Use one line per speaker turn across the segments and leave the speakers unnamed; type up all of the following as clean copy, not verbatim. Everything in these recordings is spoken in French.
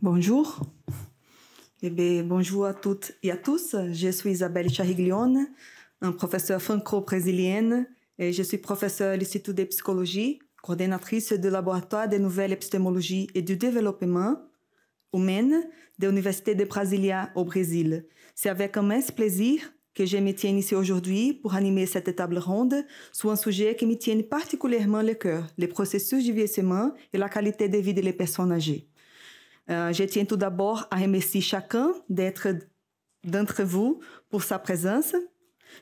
Bonjour. Bonjour à toutes et à tous. Je suis Isabelle Chariglione, un professeur franco-brésilienne et je suis professeure à l'Institut de psychologie, coordinatrice du laboratoire de nouvelles épistémologie et du développement humain de l'Université de Brasilia au Brésil. C'est avec immense plaisir que je me tiens ici aujourd'hui pour animer cette table ronde sur un sujet qui me tient particulièrement le cœur, les processus du vieillissement et la qualité de vie des personnes âgées. Je tiens tout d'abord à remercier chacun d'entre vous pour sa présence.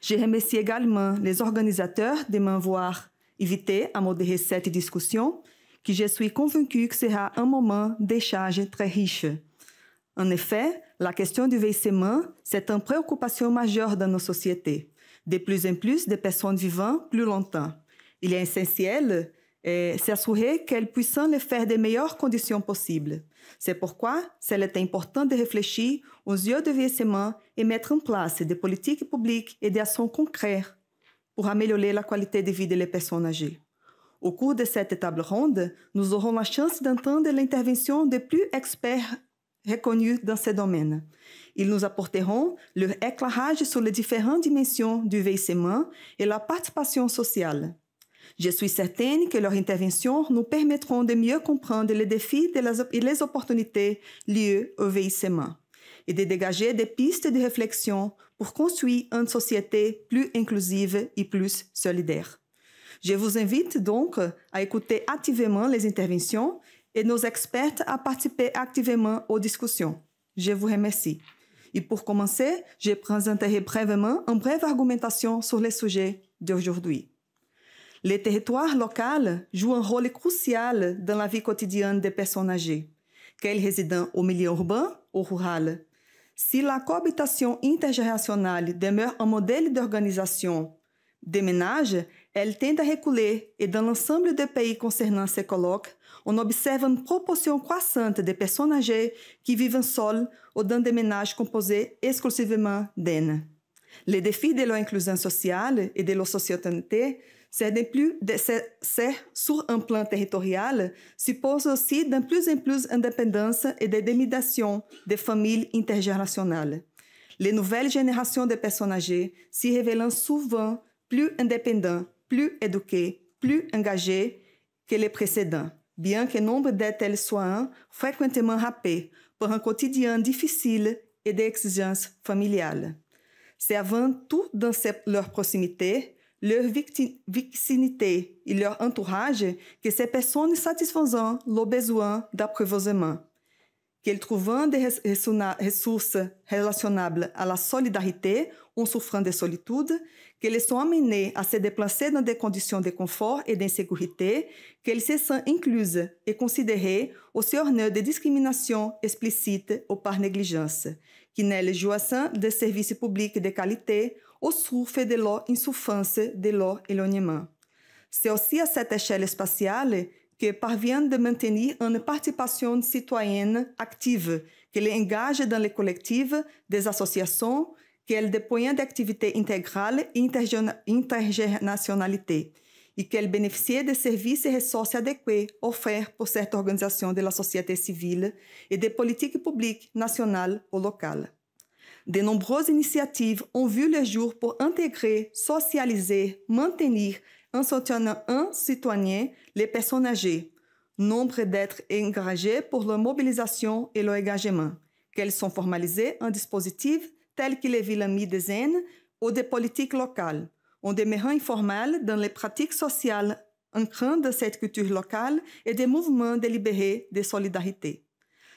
Je remercie également les organisateurs de m'avoir invité à modérer cette discussion, que je suis convaincue que sera un moment d'échange très riche. En effet, la question du vieillissement, c'est une préoccupation majeure dans nos sociétés. De plus en plus de personnes vivant plus longtemps. Il est essentiel s'assurer qu'elles puissent le faire des meilleures conditions possibles. C'est pourquoi il est important de réfléchir aux yeux du vieillissement et mettre en place des politiques publiques et des actions concrètes pour améliorer la qualité de vie des personnes âgées. Au cours de cette table ronde, nous aurons la chance d'entendre l'intervention des plus experts reconnus dans ce domaine. Ils nous apporteront leur éclairage sur les différentes dimensions du vieillissement et la participation sociale. Je suis certaine que leurs interventions nous permettront de mieux comprendre les défis et les opportunités liées au vieillissement et de dégager des pistes de réflexion pour construire une société plus inclusive et plus solidaire. Je vous invite donc à écouter activement les interventions et nos experts à participer activement aux discussions. Je vous remercie. Et pour commencer, je présenterai brièvement une brève argumentation sur le sujet d'aujourd'hui. Les territoires locaux jouent un rôle crucial dans la vie quotidienne des personnes âgées, qu'elles résident au milieu urbain ou rural. Si la cohabitation intergénérationnelle demeure un modèle d'organisation des ménages, elle tend à reculer et dans l'ensemble des pays concernant ces colloques, on observe une proportion croissante de personnes âgées qui vivent seules ou dans des ménages composés exclusivement d'hommes. Les défis de leur inclusion sociale et de leur société, sur un plan territorial, supposent aussi de plus en plus d'indépendance et de délimitation des familles intergénérationnelles. Les nouvelles générations de personnes âgées s'y révélant souvent plus indépendants, plus éduqués, plus engagés que les précédents, bien que nombre d'elles soient fréquemment happées par un quotidien difficile et d'exigences familiales. C'est avant tout dans leur proximité, leur vicinité et leur entourage que ces personnes satisfont leurs besoins d'apprivoisement, qu'elles trouvent des ressources relationnables à la solidarité en souffrant de solitude, qu'elles sont amenées à se déplacer dans des conditions de confort et d'insécurité, qu'elles se sentent incluses et considérées au honneur de discrimination explicite ou par négligence, qu'elles jouissent de services publics de qualité ou souffrent de leur insuffisance, de leur éloignement. C'est aussi à cette échelle spatiale que parviennent de maintenir une participation citoyenne active, qu'elle engage dans les collectifs, des associations, qu'elle déploie d'activités intégrales et intergénérationnalité, et qu'elle bénéficie de services et ressources adéquats offerts par cette organisation de la société civile et des politiques publiques nationales ou locales. De nombreuses initiatives ont vu le jour pour intégrer, socialiser, maintenir en soutenant un citoyen les personnes âgées, nombre d'être engagées pour leur mobilisation et leur engagement, qu'elles sont formalisées en dispositifs tels que les villes amies des aînés ou des politiques locales, en demeurant informelles dans les pratiques sociales ancrant de cette culture locale et des mouvements délibérés de solidarité.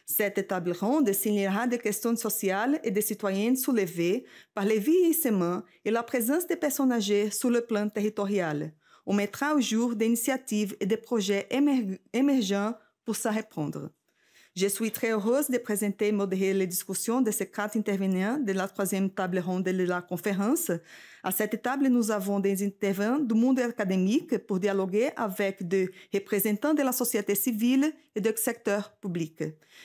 Cette table ronde signalera des questions sociales et des citoyennes soulevées par le vieillissement et la présence des personnes âgées sur le plan territorial. On mettra au jour des initiatives et des projets émergents pour s'y répondre. Je suis très heureuse de présenter et modérer les discussions de ces 4 intervenants de la 3e table ronde de la conférence. À cette table, nous avons des intervenants du monde académique pour dialoguer avec des représentants de la société civile et du secteur public.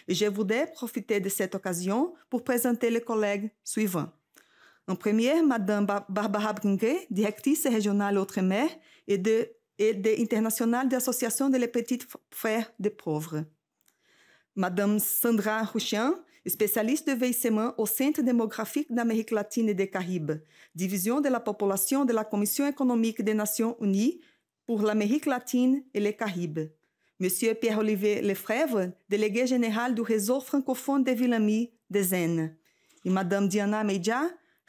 Et je voudrais profiter de cette occasion pour présenter les collègues suivants. En première, Mme Barbara Bringuet, directrice régionale Outre-mer et de internationale de l'Association des Petits Frères des Pauvres. Madame Sandra Rouchian, spécialiste de vieillissement au Centre démographique d'Amérique latine et des Caraïbes, division de la population de la Commission économique des Nations unies pour l'Amérique latine et les Caraïbes. Monsieur Pierre-Olivier Lefebvre, délégué général du réseau francophone des villes amies des Zen. Et Madame Diana Meija,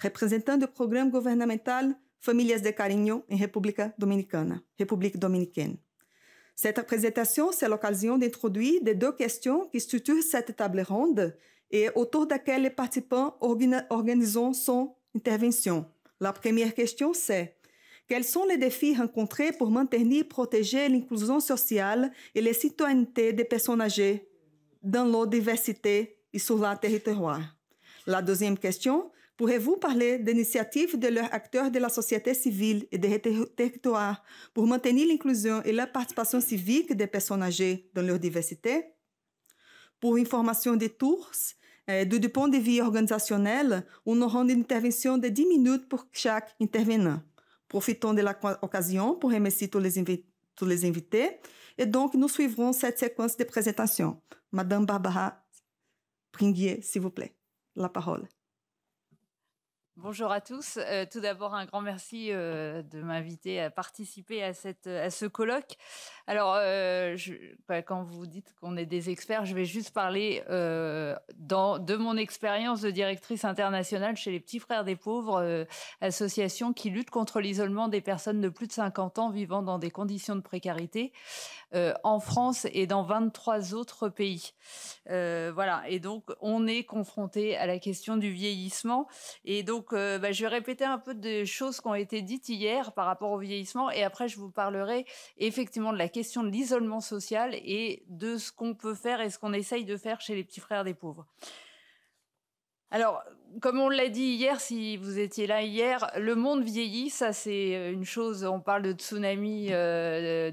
représentante du programme gouvernemental Famílias de Carinho en République dominicaine. Cette présentation, c'est l'occasion d'introduire les deux questions qui structurent cette table ronde et autour desquelles les participants organisent son intervention. La première question, c'est: quels sont les défis rencontrés pour maintenir et protéger l'inclusion sociale et la citoyenneté des personnes âgées dans leur diversité et sur leur territoire? La deuxième question: pourrez-vous parler d'initiatives de leurs acteurs de la société civile et des territoires pour maintenir l'inclusion et la participation civique des personnes âgées dans leur diversité? Pour information de tous, du point de vue organisationnel, on aura une intervention de 10 minutes pour chaque intervenant. Profitons de l'occasion pour remercier tous les invités et donc nous suivrons cette séquence de présentation. Madame Barbara Pringuier, s'il vous plaît, la parole.
Bonjour à tous. Tout d'abord, un grand merci de m'inviter à participer à ce colloque. Alors, quand vous dites qu'on est des experts, je vais juste parler de mon expérience de directrice internationale chez les Petits Frères des Pauvres, association qui lutte contre l'isolement des personnes de plus de 50 ans vivant dans des conditions de précarité en France et dans 23 autres pays. Voilà, et donc on est confronté à la question du vieillissement. Et donc, je vais répéter un peu des choses qui ont été dites hier par rapport au vieillissement. Et après, je vous parlerai effectivement de la question de l'isolement social et de ce qu'on peut faire et ce qu'on essaye de faire chez les Petits Frères des Pauvres. Alors, comme on l'a dit hier, si vous étiez là hier, le monde vieillit, ça c'est une chose, on parle de tsunami, de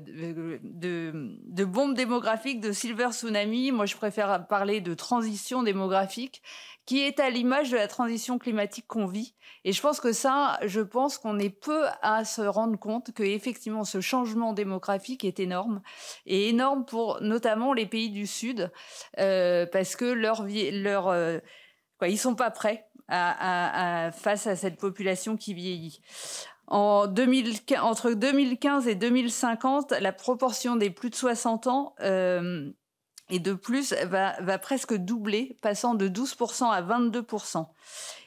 bombe démographique, de silver tsunami. Moi, je préfère parler de transition démographique, qui est à l'image de la transition climatique qu'on vit. Et je pense qu'on est peu à se rendre compte que effectivement ce changement démographique est énorme, et énorme pour notamment les pays du Sud, parce que ils sont pas prêts face à cette population qui vieillit. Entre 2015 et 2050, la proportion des plus de 60 ans et de plus va presque doubler, passant de 12% à 22%.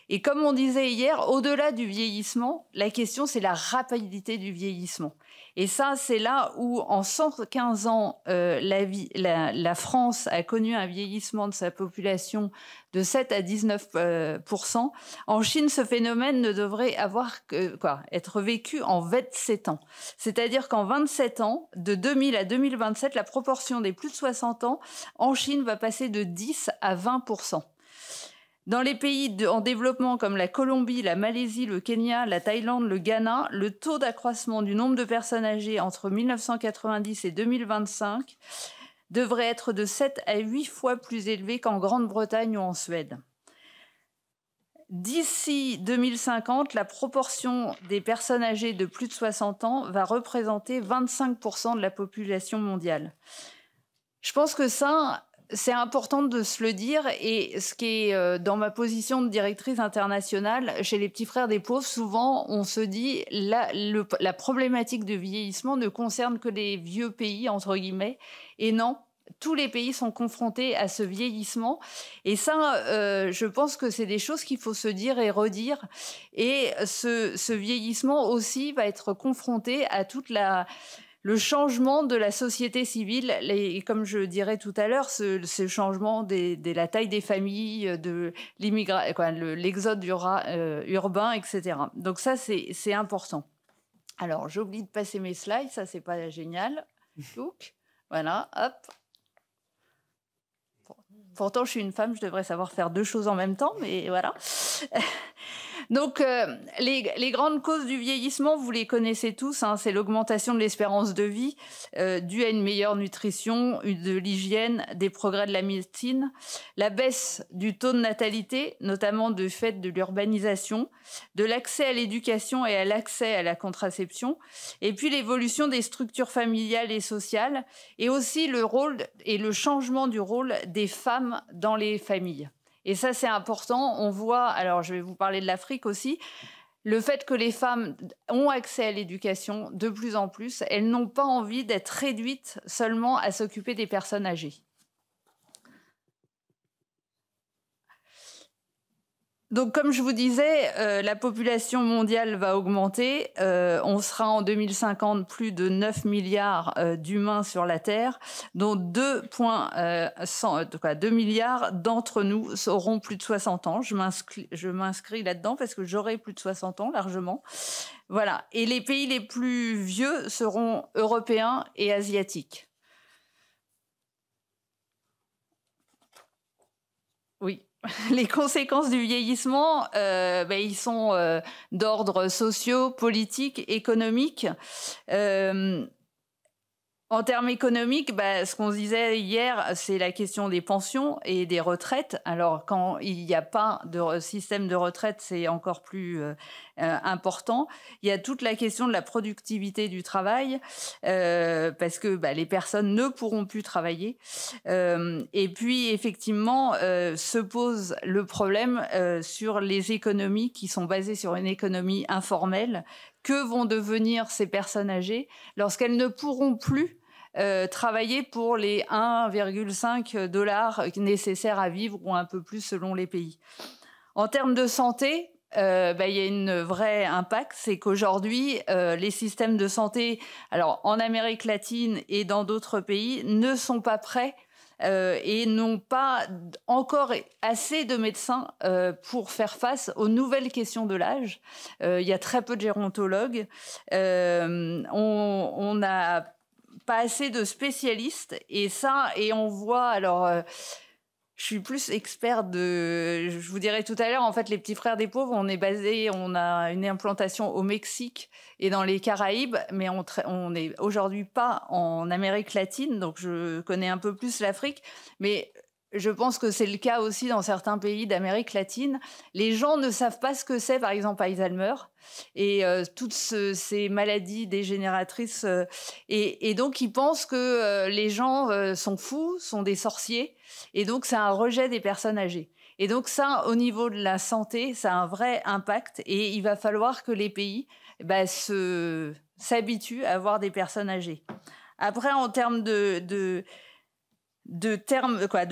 Et comme on disait hier, au-delà du vieillissement, la question, c'est la rapidité du vieillissement. Et ça, c'est là où, en 115 ans, la France a connu un vieillissement de sa population de 7 à 19%. En Chine, ce phénomène ne devrait être vécu en 27 ans. C'est-à-dire qu'en 27 ans, de 2000 à 2027, la proportion des plus de 60 ans en Chine va passer de 10 à 20%. Dans les pays en développement comme la Colombie, la Malaisie, le Kenya, la Thaïlande, le Ghana, le taux d'accroissement du nombre de personnes âgées entre 1990 et 2025 devrait être de 7 à 8 fois plus élevé qu'en Grande-Bretagne ou en Suède. D'ici 2050, la proportion des personnes âgées de plus de 60 ans va représenter 25% de la population mondiale. Je pense que ça, c'est important de se le dire, et ce qui est dans ma position de directrice internationale chez les Petits Frères des Pauvres, souvent on se dit la problématique de vieillissement ne concerne que les vieux pays, entre guillemets, et non, tous les pays sont confrontés à ce vieillissement. Et ça, je pense que c'est des choses qu'il faut se dire et redire. Et ce vieillissement aussi va être confronté à toute le changement de la société civile, et comme je dirais tout à l'heure, ce changement de la taille des familles, de l'exode urbain, etc. Donc ça, c'est important. Alors, j'oublie de passer mes slides, ça, c'est pas génial. Donc, voilà, hop. Pourtant, je suis une femme, je devrais savoir faire deux choses en même temps, mais voilà. Donc, les grandes causes du vieillissement, vous les connaissez tous, hein, c'est l'augmentation de l'espérance de vie due à une meilleure nutrition, de l'hygiène, des progrès de la médecine, la baisse du taux de natalité, notamment du fait de l'urbanisation, de l'accès à l'éducation et à l'accès à la contraception, et puis l'évolution des structures familiales et sociales, et aussi le rôle et le changement du rôle des femmes dans les familles. Et ça, c'est important. On voit, alors je vais vous parler de l'Afrique aussi, le fait que les femmes ont accès à l'éducation de plus en plus, elles n'ont pas envie d'être réduites seulement à s'occuper des personnes âgées. Donc, comme je vous disais, la population mondiale va augmenter. On sera en 2050 plus de 9 milliards d'humains sur la Terre, dont 2 milliards d'entre nous auront plus de 60 ans. Je m'inscris là-dedans parce que j'aurai plus de 60 ans largement. Voilà. Et les pays les plus vieux seront européens et asiatiques. Oui. Les conséquences du vieillissement, ils sont d'ordre socio, politique, économique. En termes économiques, ce qu'on se disait hier, c'est la question des pensions et des retraites. Alors, quand il n'y a pas de système de retraite, c'est encore plus important. Il y a toute la question de la productivité du travail, parce que les personnes ne pourront plus travailler. Et puis, effectivement, se pose le problème sur les économies qui sont basées sur une économie informelle. Que vont devenir ces personnes âgées lorsqu'elles ne pourront plus travailler pour les 1,5 $ nécessaires à vivre ou un peu plus selon les pays. En termes de santé, il y a une vraie impact, c'est qu'aujourd'hui, les systèmes de santé, alors en Amérique latine et dans d'autres pays, ne sont pas prêts et n'ont pas encore assez de médecins pour faire face aux nouvelles questions de l'âge. Il y a très peu de gérontologues. On n'a pas assez de spécialistes. Et on voit... Alors, je suis plus expert je vous dirai tout à l'heure, en fait, les Petits Frères des Pauvres, on a une implantation au Mexique et dans les Caraïbes, mais on n'est aujourd'hui pas en Amérique latine, donc je connais un peu plus l'Afrique, mais je pense que c'est le cas aussi dans certains pays d'Amérique latine. Les gens ne savent pas ce que c'est, par exemple, Alzheimer et toutes ces maladies dégénératrices. Et donc, ils pensent que les gens sont fous, sont des sorciers. Et donc, c'est un rejet des personnes âgées. Et donc, ça, au niveau de la santé, ça a un vrai impact. Et il va falloir que les pays s'habituent à avoir des personnes âgées. Après, en termes de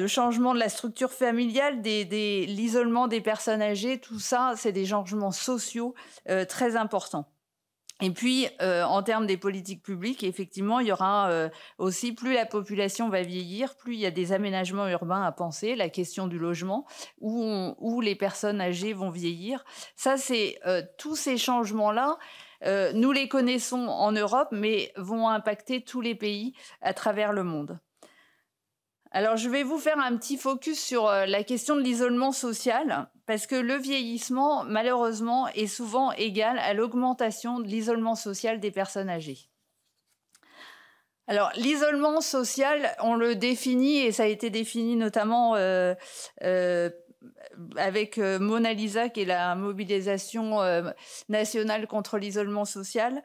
changement de la structure familiale, l'isolement des personnes âgées, tout ça, c'est des changements sociaux très importants. Et puis, en termes des politiques publiques, effectivement, il y aura aussi, plus la population va vieillir, plus il y a des aménagements urbains à penser, la question du logement, où les personnes âgées vont vieillir. Ça, c'est tous ces changements-là, nous les connaissons en Europe, mais vont impacter tous les pays à travers le monde. Alors, je vais vous faire un petit focus sur la question de l'isolement social, parce que le vieillissement, malheureusement, est souvent égal à l'augmentation de l'isolement social des personnes âgées. Alors, l'isolement social, on le définit, et ça a été défini notamment avec Mona Lisa, qui est la mobilisation nationale contre l'isolement social.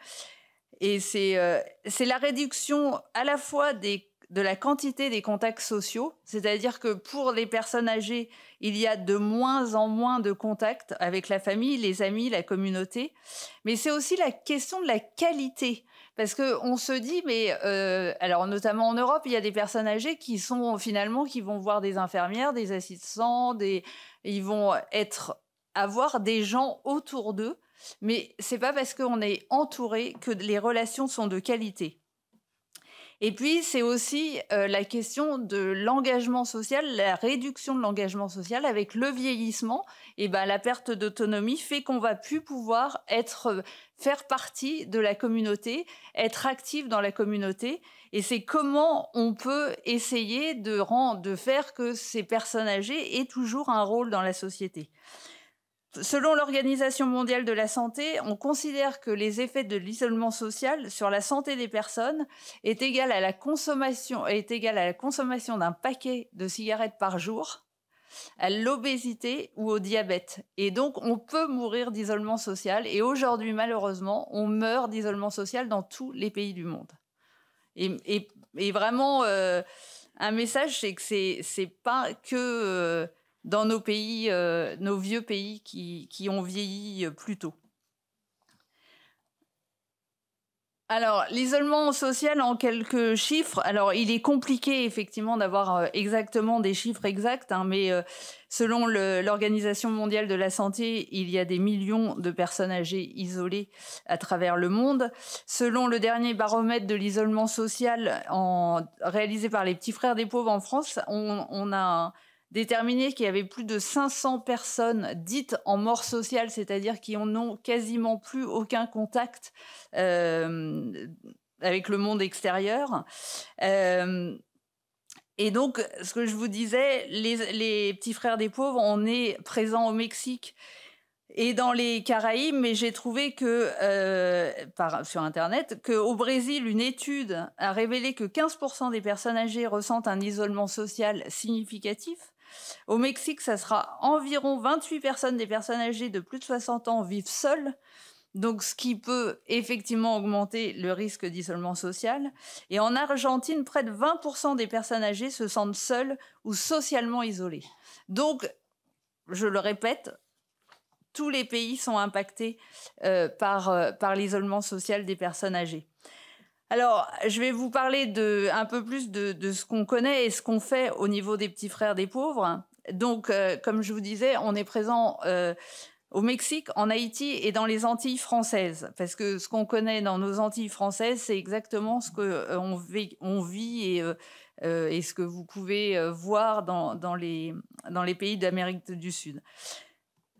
Et c'est la réduction à la fois de la quantité des contacts sociaux, c'est-à-dire que pour les personnes âgées, il y a de moins en moins de contacts avec la famille, les amis, la communauté. Mais c'est aussi la question de la qualité. Parce qu'on se dit, alors notamment en Europe, il y a des personnes âgées qui vont voir des infirmières, des assistants, ils vont avoir des gens autour d'eux. Mais c'est pas parce qu'on est entouré que les relations sont de qualité. Et puis, c'est aussi la question de l'engagement social, la réduction de l'engagement social avec le vieillissement. Et la perte d'autonomie fait qu'on va plus pouvoir faire partie de la communauté, être actif dans la communauté. Et c'est comment on peut essayer de faire que ces personnes âgées aient toujours un rôle dans la société. Selon l'Organisation mondiale de la santé, on considère que les effets de l'isolement social sur la santé des personnes est égal à la consommation d'un paquet de cigarettes par jour, à l'obésité ou au diabète. Et donc, on peut mourir d'isolement social. Et aujourd'hui, malheureusement, on meurt d'isolement social dans tous les pays du monde. Et vraiment, un message, c'est que c'est pas que dans nos pays, nos vieux pays qui ont vieilli plus tôt. Alors, l'isolement social en quelques chiffres. Alors, il est compliqué effectivement d'avoir exactement des chiffres exacts, hein, mais selon l'Organisation mondiale de la santé, il y a des millions de personnes âgées isolées à travers le monde. Selon le dernier baromètre de l'isolement social réalisé par les Petits Frères des Pauvres en France, on a déterminé qu'il y avait plus de 500 personnes dites en mort sociale, c'est-à-dire qui n'ont quasiment plus aucun contact avec le monde extérieur. Et donc, ce que je vous disais, les Petits Frères des Pauvres, on est présents au Mexique et dans les Caraïbes, mais j'ai trouvé que, sur Internet, qu'au Brésil, une étude a révélé que 15% des personnes âgées ressentent un isolement social significatif. Au Mexique, ça sera environ 28 personnes des personnes âgées de plus de 60 ans vivent seules, donc ce qui peut effectivement augmenter le risque d'isolement social. Et en Argentine, près de 20% des personnes âgées se sentent seules ou socialement isolées. Donc, je le répète, tous les pays sont impactés par l'isolement social des personnes âgées. Alors, je vais vous parler un peu plus de ce qu'on connaît et ce qu'on fait au niveau des Petits Frères des Pauvres. Donc, comme je vous disais, on est présent au Mexique, en Haïti et dans les Antilles françaises. Parce que ce qu'on connaît dans nos Antilles françaises, c'est exactement ce qu'on vit et ce que vous pouvez voir dans les pays d'Amérique du Sud.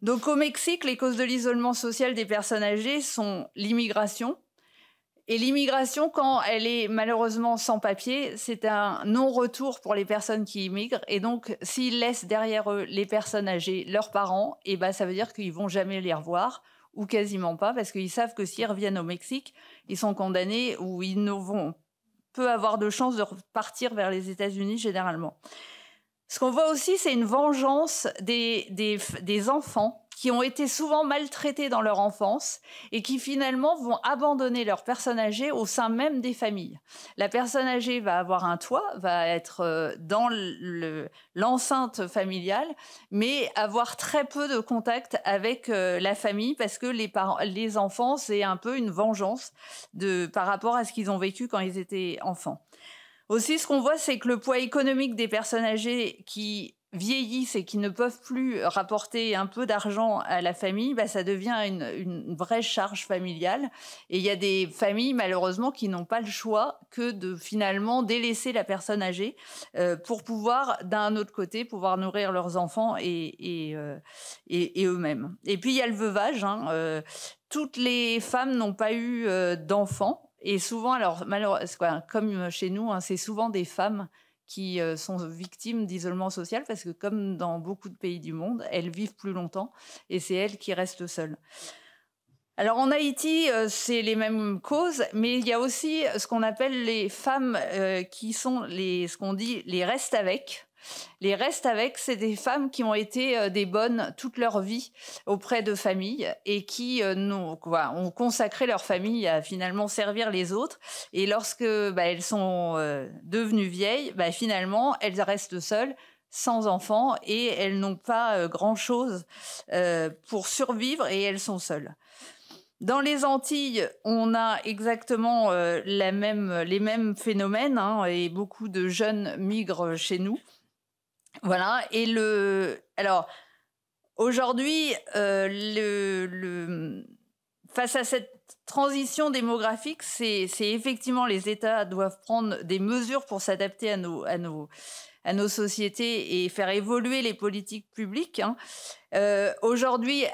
Donc, au Mexique, les causes de l'isolement social des personnes âgées sont l'immigration. Et l'immigration, quand elle est malheureusement sans papier, c'est un non-retour pour les personnes qui immigrent. Et donc, s'ils laissent derrière eux les personnes âgées, leurs parents, et ben, ça veut dire qu'ils ne vont jamais les revoir, ou quasiment pas, parce qu'ils savent que s'ils reviennent au Mexique, ils sont condamnés ou ils ne vont peu avoir de chance de repartir vers les États-Unis généralement. Ce qu'on voit aussi, c'est une vengeance des enfants qui ont été souvent maltraités dans leur enfance et qui finalement vont abandonner leurs personnes âgées au sein même des familles. La personne âgée va avoir un toit, va être dans l'enceinte familiale, mais avoir très peu de contact avec la famille parce que les enfants, c'est un peu une vengeance par rapport à ce qu'ils ont vécu quand ils étaient enfants. Aussi, ce qu'on voit, c'est que le poids économique des personnes âgées qui vieillissent et qui ne peuvent plus rapporter un peu d'argent à la famille, bah, ça devient une vraie charge familiale. Et il y a des familles, malheureusement, qui n'ont pas le choix que de finalement délaisser la personne âgée pour pouvoir, d'un autre côté, pouvoir nourrir leurs enfants et eux-mêmes. Et puis, il y a le veuvage. Toutes les femmes n'ont pas eu d'enfants. Et souvent, alors malheureusement, comme chez nous, c'est souvent des femmes qui sont victimes d'isolement social parce que comme dans beaucoup de pays du monde, elles vivent plus longtemps et c'est elles qui restent seules. Alors en Haïti, c'est les mêmes causes, mais il y a aussi ce qu'on appelle les femmes qui sont ce qu'on dit les restes avec. Les restes avec, c'est des femmes qui ont été des bonnes toute leur vie auprès de familles et qui ont consacré leur famille à finalement servir les autres. Et lorsque elles sont devenues vieilles, finalement, elles restent seules, sans enfants, et elles n'ont pas grand-chose pour survivre et elles sont seules. Dans les Antilles, on a exactement les mêmes phénomènes et beaucoup de jeunes migrent chez nous. Voilà, et alors aujourd'hui, face à cette transition démographique, c'est effectivement les États doivent prendre des mesures pour s'adapter à nos sociétés et faire évoluer les politiques publiques. Aujourd'hui,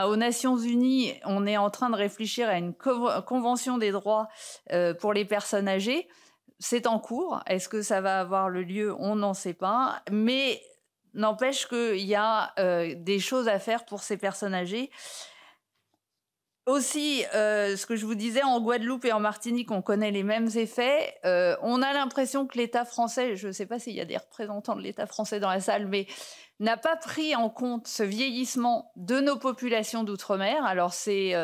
aux Nations Unies, on est en train de réfléchir à une convention des droits pour les personnes âgées. C'est en cours. Est-ce que ça va avoir le lieu? On n'en sait pas. Mais n'empêche qu'il y a des choses à faire pour ces personnes âgées. Aussi, ce que je vous disais, en Guadeloupe et en Martinique, on connaît les mêmes effets. On a l'impression que l'État français, je ne sais pas s'il y a des représentants de l'État français dans la salle, mais n'a pas pris en compte ce vieillissement de nos populations d'outre-mer. Alors, c'est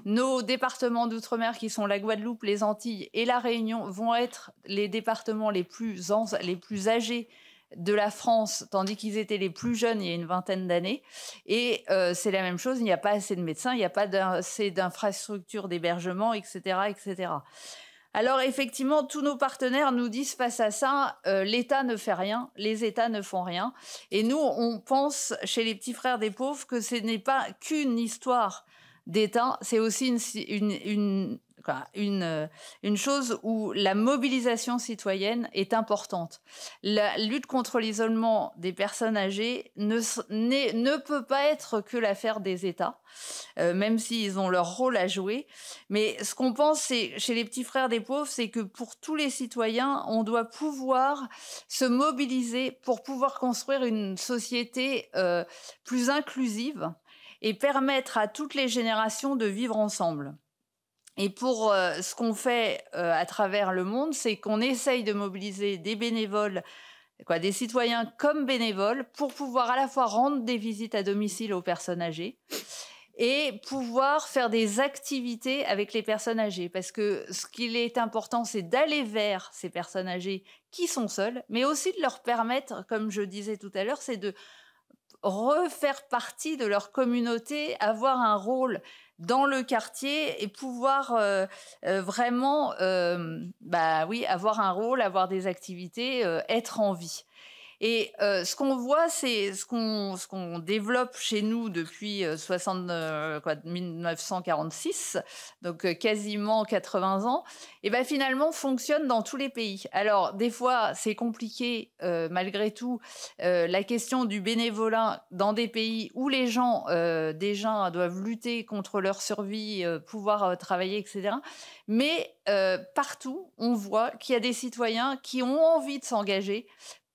nos départements d'outre-mer qui sont la Guadeloupe, les Antilles et la Réunion vont être les départements les plus âgés de la France, tandis qu'ils étaient les plus jeunes il y a une vingtaine d'années. Et c'est la même chose, il n'y a pas assez de médecins, il n'y a pas assez d'infrastructures d'hébergement, etc., etc. Alors effectivement, tous nos partenaires nous disent face à ça, l'État ne fait rien, les États ne font rien. Et nous, on pense chez les petits frères des pauvres que ce n'est pas qu'une histoire d'État, c'est aussi une chose où la mobilisation citoyenne est importante. La lutte contre l'isolement des personnes âgées ne peut pas être que l'affaire des États, même s'ils ont leur rôle à jouer. Mais ce qu'on pense chez les petits frères des pauvres, c'est que pour tous les citoyens, on doit pouvoir se mobiliser pour pouvoir construire une société plus inclusive et permettre à toutes les générations de vivre ensemble. Et pour ce qu'on fait à travers le monde, c'est qu'on essaye de mobiliser des bénévoles, des citoyens comme bénévoles, pour pouvoir à la fois rendre des visites à domicile aux personnes âgées et pouvoir faire des activités avec les personnes âgées. Parce que ce qu'il est important, c'est d'aller vers ces personnes âgées qui sont seules, mais aussi de leur permettre, comme je disais tout à l'heure, c'est de refaire partie de leur communauté, avoir un rôle dans le quartier et pouvoir vraiment avoir un rôle, avoir des activités, être en vie. Et ce qu'on voit, c'est ce qu'on développe chez nous depuis 1946, donc quasiment 80 ans, et ben finalement fonctionne dans tous les pays. Alors des fois, c'est compliqué malgré tout, la question du bénévolat dans des pays où les gens déjà doivent lutter contre leur survie, pouvoir travailler, etc. Mais partout, on voit qu'il y a des citoyens qui ont envie de s'engager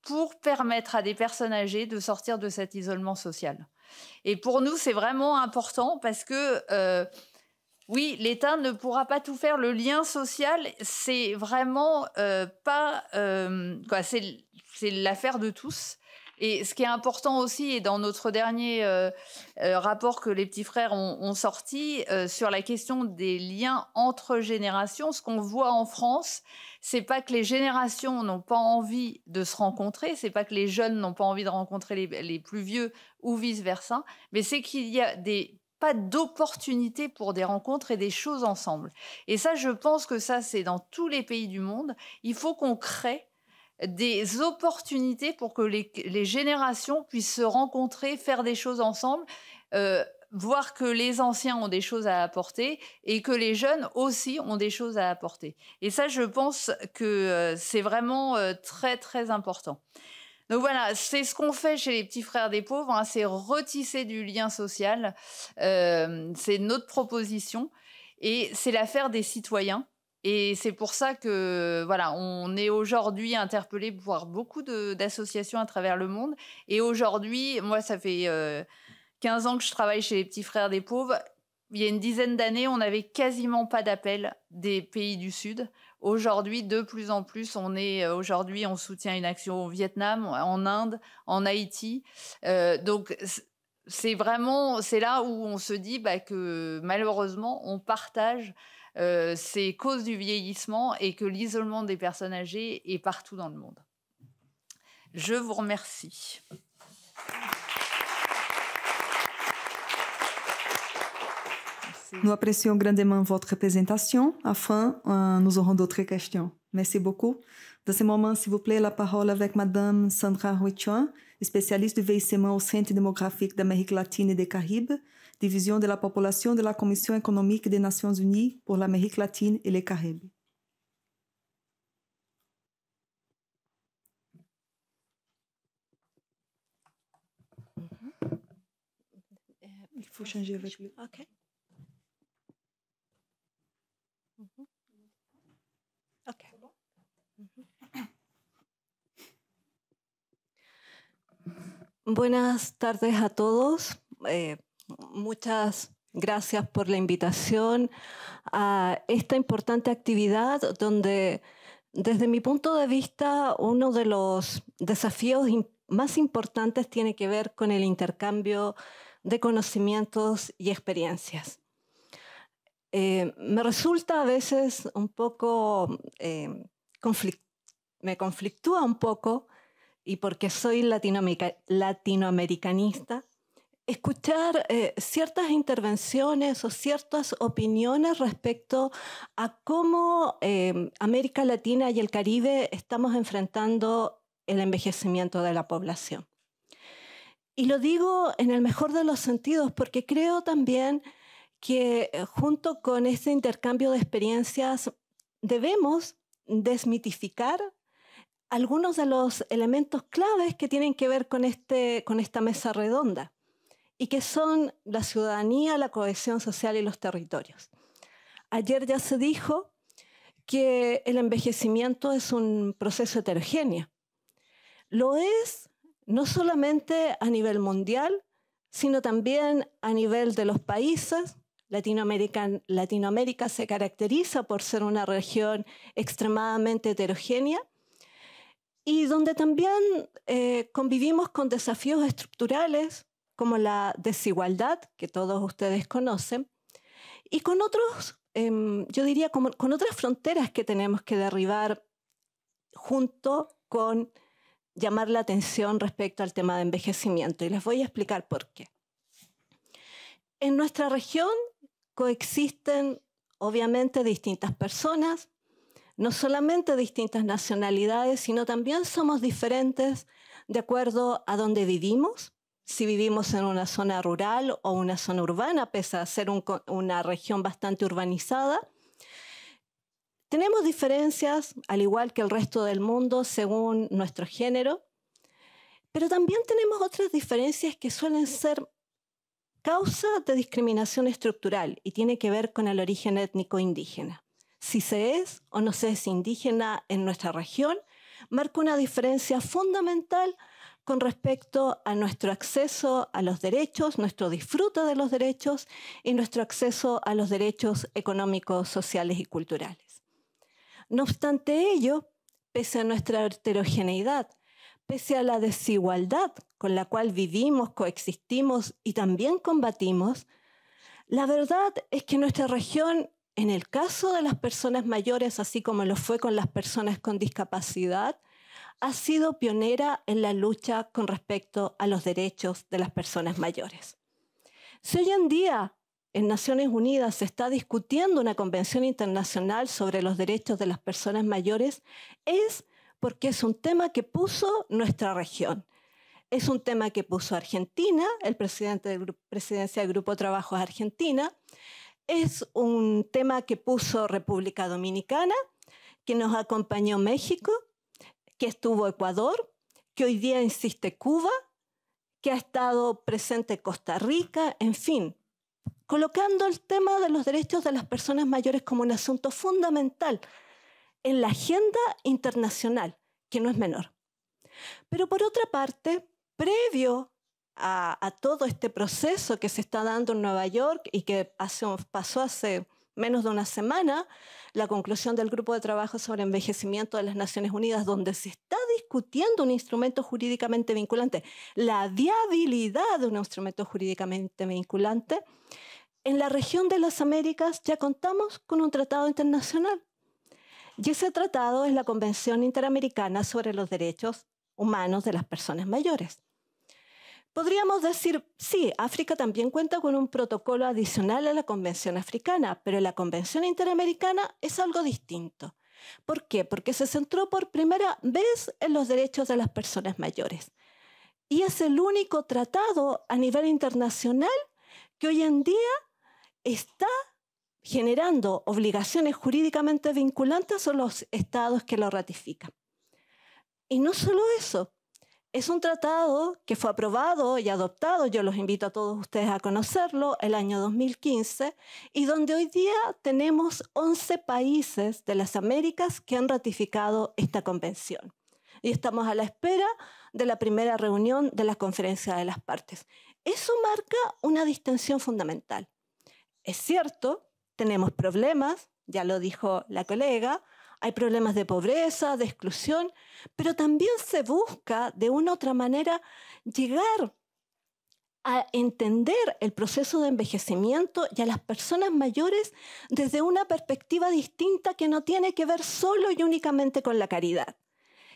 pour permettre à des personnes âgées de sortir de cet isolement social. Et pour nous, c'est vraiment important parce que, oui, l'État ne pourra pas tout faire. Le lien social, c'est vraiment c'est l'affaire de tous. Et ce qui est important aussi, et dans notre dernier rapport que les petits frères ont sorti sur la question des liens entre générations, ce qu'on voit en France, c'est pas que les générations n'ont pas envie de se rencontrer, c'est pas que les jeunes n'ont pas envie de rencontrer les plus vieux ou vice-versa, mais c'est qu'il y a pas d'opportunités pour des rencontres et des choses ensemble. Et ça, je pense que ça, c'est dans tous les pays du monde. Il faut qu'on crée des opportunités pour que les générations puissent se rencontrer, faire des choses ensemble, voir que les anciens ont des choses à apporter et que les jeunes aussi ont des choses à apporter. Et ça, je pense que c'est vraiment très, très important. Donc voilà, c'est ce qu'on fait chez les petits frères des pauvres, hein, c'est retisser du lien social, c'est notre proposition et c'est l'affaire des citoyens. Et c'est pour ça que voilà, on est aujourd'hui interpellé par beaucoup d'associations à travers le monde. Et aujourd'hui, moi, ça fait 15 ans que je travaille chez les petits frères des pauvres. Il y a une dizaine d'années, on n'avait quasiment pas d'appel des pays du Sud. Aujourd'hui, de plus en plus, on soutient une action au Vietnam, en Inde, en Haïti. Donc, c'est là où on se dit que malheureusement, on partage ces causes du vieillissement et que l'isolement des personnes âgées est partout dans le monde. Je vous remercie.
Nous apprécions grandement votre représentation. Enfin, nous aurons d'autres questions. Merci beaucoup. Dans ce moment, s'il vous plaît, la parole avec Madame Sandra Huichuan, spécialiste du vieillissement au Centre démographique d'Amérique latine et des Caraïbes, division de la population de la Commission économique des Nations unies pour l'Amérique latine et les Caraïbes. Il faut changer avec lui.
OK. OK. Buenas tardes a todos. Muchas gracias por la invitación a esta importante actividad donde, desde mi punto de vista, uno de los desafíos más importantes tiene que ver con el intercambio de conocimientos y experiencias. Me resulta a veces un poco, me conflictúa un poco, y porque soy latinoamericanista, escuchar ciertas intervenciones o ciertas opiniones respecto a cómo América Latina y el Caribe estamos enfrentando el envejecimiento de la población. Y lo digo en el mejor de los sentidos porque creo también que junto con este intercambio de experiencias debemos desmitificar algunos de los elementos claves que tienen que ver con esta mesa redonda y que son la ciudadanía, la cohesión social y los territorios. Ayer ya se dijo que el envejecimiento es un proceso heterogéneo. Lo es no solamente a nivel mundial, sino también a nivel de los países. Latinoamérica se caracteriza por ser una región extremadamente heterogénea y donde también convivimos con desafíos estructurales como la desigualdad, que todos ustedes conocen, y con otros, yo diría, con otras fronteras que tenemos que derribar junto con llamar la atención respecto al tema de envejecimiento. Y les voy a explicar por qué. En nuestra región coexisten, obviamente, distintas personas, no solamente distintas nacionalidades, sino también somos diferentes de acuerdo a dónde vivimos, si vivimos en una zona rural o una zona urbana, pese a ser una región bastante urbanizada. Tenemos diferencias, al igual que el resto del mundo, según nuestro género, pero también tenemos otras diferencias que suelen ser causa de discriminación estructural y tiene que ver con el origen étnico indígena. Si se es o no se es indígena en nuestra región, marca una diferencia fundamental con respecto a nuestro acceso a los derechos, nuestro disfrute de los derechos y nuestro acceso a los derechos económicos, sociales y culturales. No obstante ello, pese a nuestra heterogeneidad, pese a la desigualdad con la cual vivimos, coexistimos y también combatimos, la verdad es que nuestra región, en el caso de las personas mayores, así como lo fue con las personas con discapacidad, ha sido pionera en la lucha con respecto a los derechos de las personas mayores. Si hoy en día en Naciones Unidas se está discutiendo una convención internacional sobre los derechos de las personas mayores, es porque es un tema que puso nuestra región. Es un tema que puso Argentina, el presidente de presidencia del Grupo de Trabajo es Argentina. Es un tema que puso República Dominicana, que nos acompañó México, que estuvo Ecuador, que hoy día insiste Cuba, que ha estado presente Costa Rica, en fin, colocando el tema de los derechos de las personas mayores como un asunto fundamental en la agenda internacional, que no es menor. Pero por otra parte, previo a todo este proceso que se está dando en Nueva York y que pasó hace menos de una semana, la conclusión del Grupo de Trabajo sobre Envejecimiento de las Naciones Unidas, donde se está discutiendo un instrumento jurídicamente vinculante, la viabilidad de un instrumento jurídicamente vinculante, en la región de las Américas ya contamos con un tratado internacional. Y ese tratado es la Convención Interamericana sobre los Derechos Humanos de las Personas Mayores. Podríamos decir, sí, África también cuenta con un protocolo adicional a la Convención Africana, pero la Convención Interamericana es algo distinto. ¿Por qué? Porque se centró por primera vez en los derechos de las personas mayores. Y es el único tratado a nivel internacional que hoy en día está generando obligaciones jurídicamente vinculantes a los estados que lo ratifican. Y no solo eso. Es un tratado que fue aprobado y adoptado, yo los invito a todos ustedes a conocerlo, el año 2015, y donde hoy día tenemos 11 países de las Américas que han ratificado esta convención. y estamos a la espera de la primera reunión de la Conferencia de las Partes. Eso marca una distinción fundamental. Es cierto, tenemos problemas, ya lo dijo la colega, hay problemas de pobreza, de exclusión, pero también se busca de una u otra manera llegar a entender el proceso de envejecimiento y a las personas mayores desde una perspectiva distinta que no tiene que ver solo y únicamente con la caridad,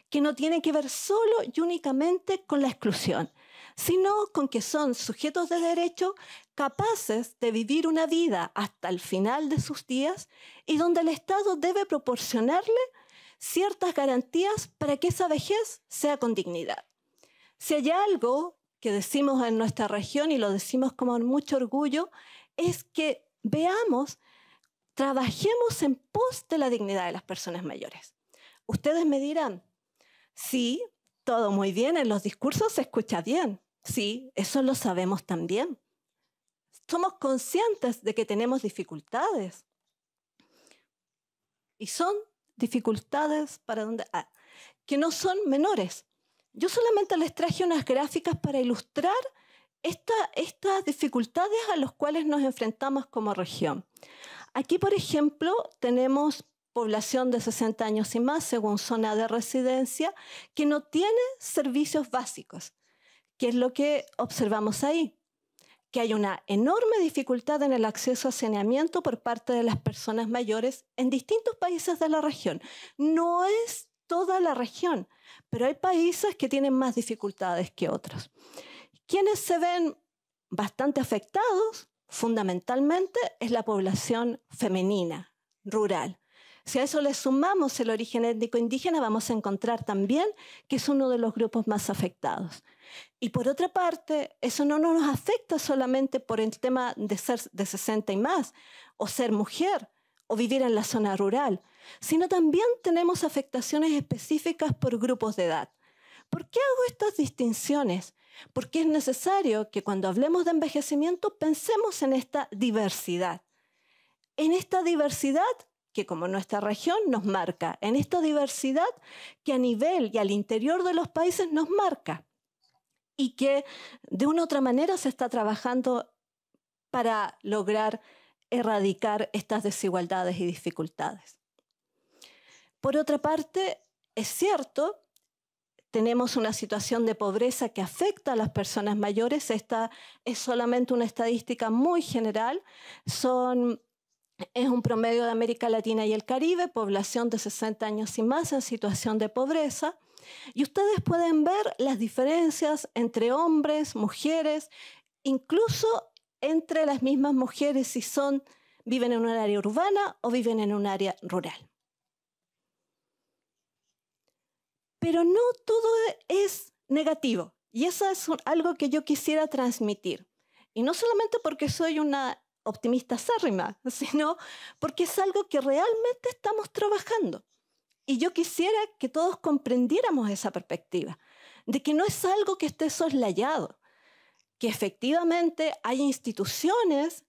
que no tiene que ver solo y únicamente con la exclusión, sino con que son sujetos de derecho capaces de vivir una vida hasta el final de sus días y donde el Estado debe proporcionarle ciertas garantías para que esa vejez sea con dignidad. Si hay algo que decimos en nuestra región, y lo decimos con mucho orgullo, es que veamos, trabajemos en pos de la dignidad de las personas mayores. Ustedes me dirán, sí, todo muy bien, en los discursos se escucha bien. Sí, eso lo sabemos también. Somos conscientes de que tenemos dificultades. Y son dificultades que no son menores. Yo solamente les traje unas gráficas para ilustrar estas dificultades a las cuales nos enfrentamos como región. Aquí, por ejemplo, tenemos población de 60 años y más, según zona de residencia, que no tiene servicios básicos. ¿Qué es lo que observamos ahí? Que hay una enorme dificultad en el acceso a saneamiento por parte de las personas mayores en distintos países de la región. No es toda la región, pero hay países que tienen más dificultades que otros. Quienes se ven bastante afectados, fundamentalmente, es la población femenina, rural. Si a eso le sumamos el origen étnico indígena, vamos a encontrar también que es uno de los grupos más afectados. Y por otra parte, eso no nos afecta solamente por el tema de ser de 60 y más, o ser mujer, o vivir en la zona rural, sino también tenemos afectaciones específicas por grupos de edad. ¿Por qué hago estas distinciones? Porque es necesario que cuando hablemos de envejecimiento pensemos en esta diversidad. En esta diversidad que como nuestra región nos marca, en esta diversidad que a nivel y al interior de los países nos marca y que de una u otra manera se está trabajando para lograr erradicar estas desigualdades y dificultades. Por otra parte, es cierto, tenemos una situación de pobreza que afecta a las personas mayores. Esta es solamente una estadística muy general. Es un promedio de América Latina y el Caribe, población de 60 años y más en situación de pobreza. Y ustedes pueden ver las diferencias entre hombres, mujeres, incluso entre las mismas mujeres si viven en un área urbana o viven en un área rural. Pero no todo es negativo. Y eso es algo que yo quisiera transmitir. Y no solamente porque soy una optimista acérrima, sino porque es algo que realmente estamos trabajando. Y yo quisiera que todos comprendiéramos esa perspectiva, de que no es algo que esté soslayado, que efectivamente hay instituciones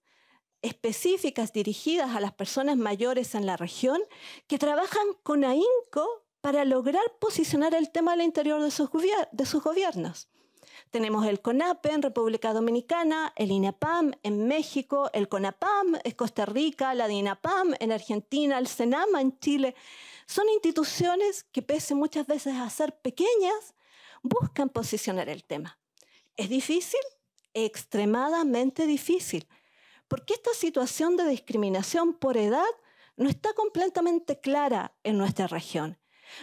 específicas dirigidas a las personas mayores en la región que trabajan con ahínco para lograr posicionar el tema al interior de sus gobiernos. Tenemos el CONAPE en República Dominicana, el INAPAM en México, el CONAPAM en Costa Rica, la DINAPAM en Argentina, el CENAMA en Chile. Son instituciones que, pese muchas veces a ser pequeñas, buscan posicionar el tema. ¿Es difícil? Extremadamente difícil, porque esta situación de discriminación por edad no está completamente clara en nuestra región.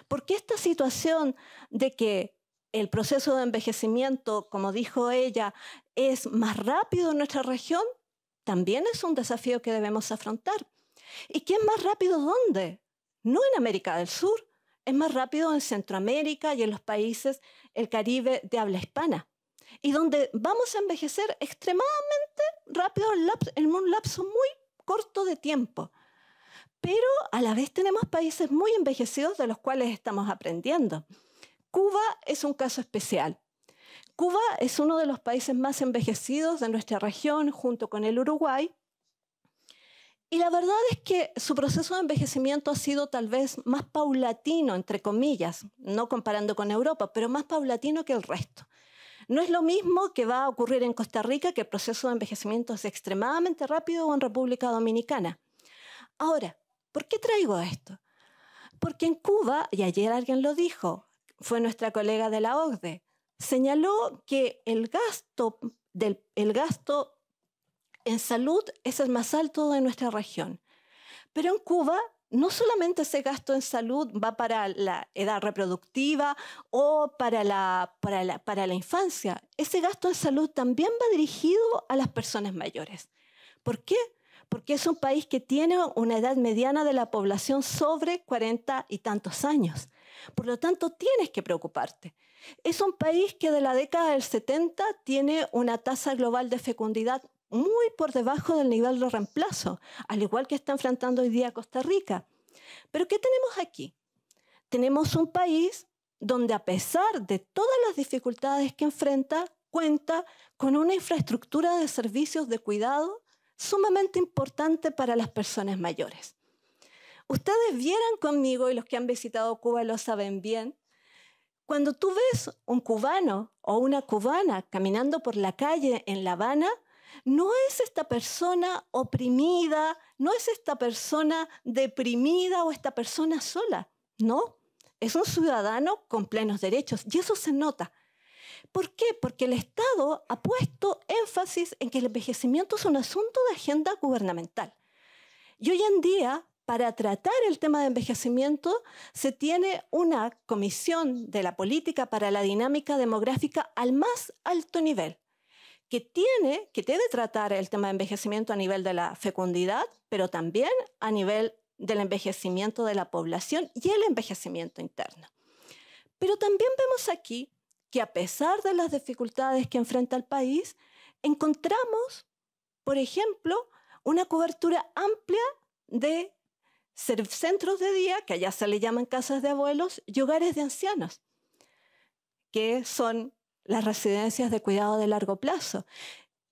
Porque esta situación de que el proceso de envejecimiento, como dijo ella, es más rápido en nuestra región, también es un desafío que debemos afrontar. ¿Y qué es más rápido dónde? No en América del Sur, es más rápido en Centroamérica y en los países del Caribe de habla hispana. Y donde vamos a envejecer extremadamente rápido en un lapso muy corto de tiempo. Pero a la vez tenemos países muy envejecidos de los cuales estamos aprendiendo. Cuba es un caso especial. Cuba es uno de los países más envejecidos de nuestra región, junto con el Uruguay. Y la verdad es que su proceso de envejecimiento ha sido tal vez más paulatino, entre comillas, no comparando con Europa, pero más paulatino que el resto. No es lo mismo que va a ocurrir en Costa Rica, que el proceso de envejecimiento es extremadamente rápido, o en República Dominicana. Ahora, ¿por qué traigo esto? Porque en Cuba, y ayer alguien lo dijo, fue nuestra colega de la OCDE, señaló que el gasto en salud es el más alto de nuestra región. Pero en Cuba, no solamente ese gasto en salud va para la edad reproductiva o para la infancia. Ese gasto en salud también va dirigido a las personas mayores. ¿Por qué? Porque es un país que tiene una edad mediana de la población sobre 40 y tantos años. Por lo tanto, tienes que preocuparte. Es un país que de la década del 70 tiene una tasa global de fecundidad muy por debajo del nivel de reemplazo, al igual que está enfrentando hoy día Costa Rica. ¿Pero qué tenemos aquí? Tenemos un país donde, a pesar de todas las dificultades que enfrenta, cuenta con una infraestructura de servicios de cuidado sumamente importante para las personas mayores. Ustedes vieran conmigo, y los que han visitado Cuba lo saben bien, cuando tú ves un cubano o una cubana caminando por la calle en La Habana, no es esta persona oprimida, no es esta persona deprimida o esta persona sola. No, es un ciudadano con plenos derechos y eso se nota. ¿Por qué? Porque el Estado ha puesto énfasis en que el envejecimiento es un asunto de agenda gubernamental. Y hoy en día, para tratar el tema de envejecimiento, se tiene una comisión de la política para la dinámica demográfica al más alto nivel, que debe tratar el tema de envejecimiento a nivel de la fecundidad, pero también a nivel del envejecimiento de la población y el envejecimiento interno. Pero también vemos aquí que, a pesar de las dificultades que enfrenta el país, encontramos, por ejemplo, una cobertura amplia de centros de día, que allá se le llaman casas de abuelos, y hogares de ancianos, que son las residencias de cuidado de largo plazo,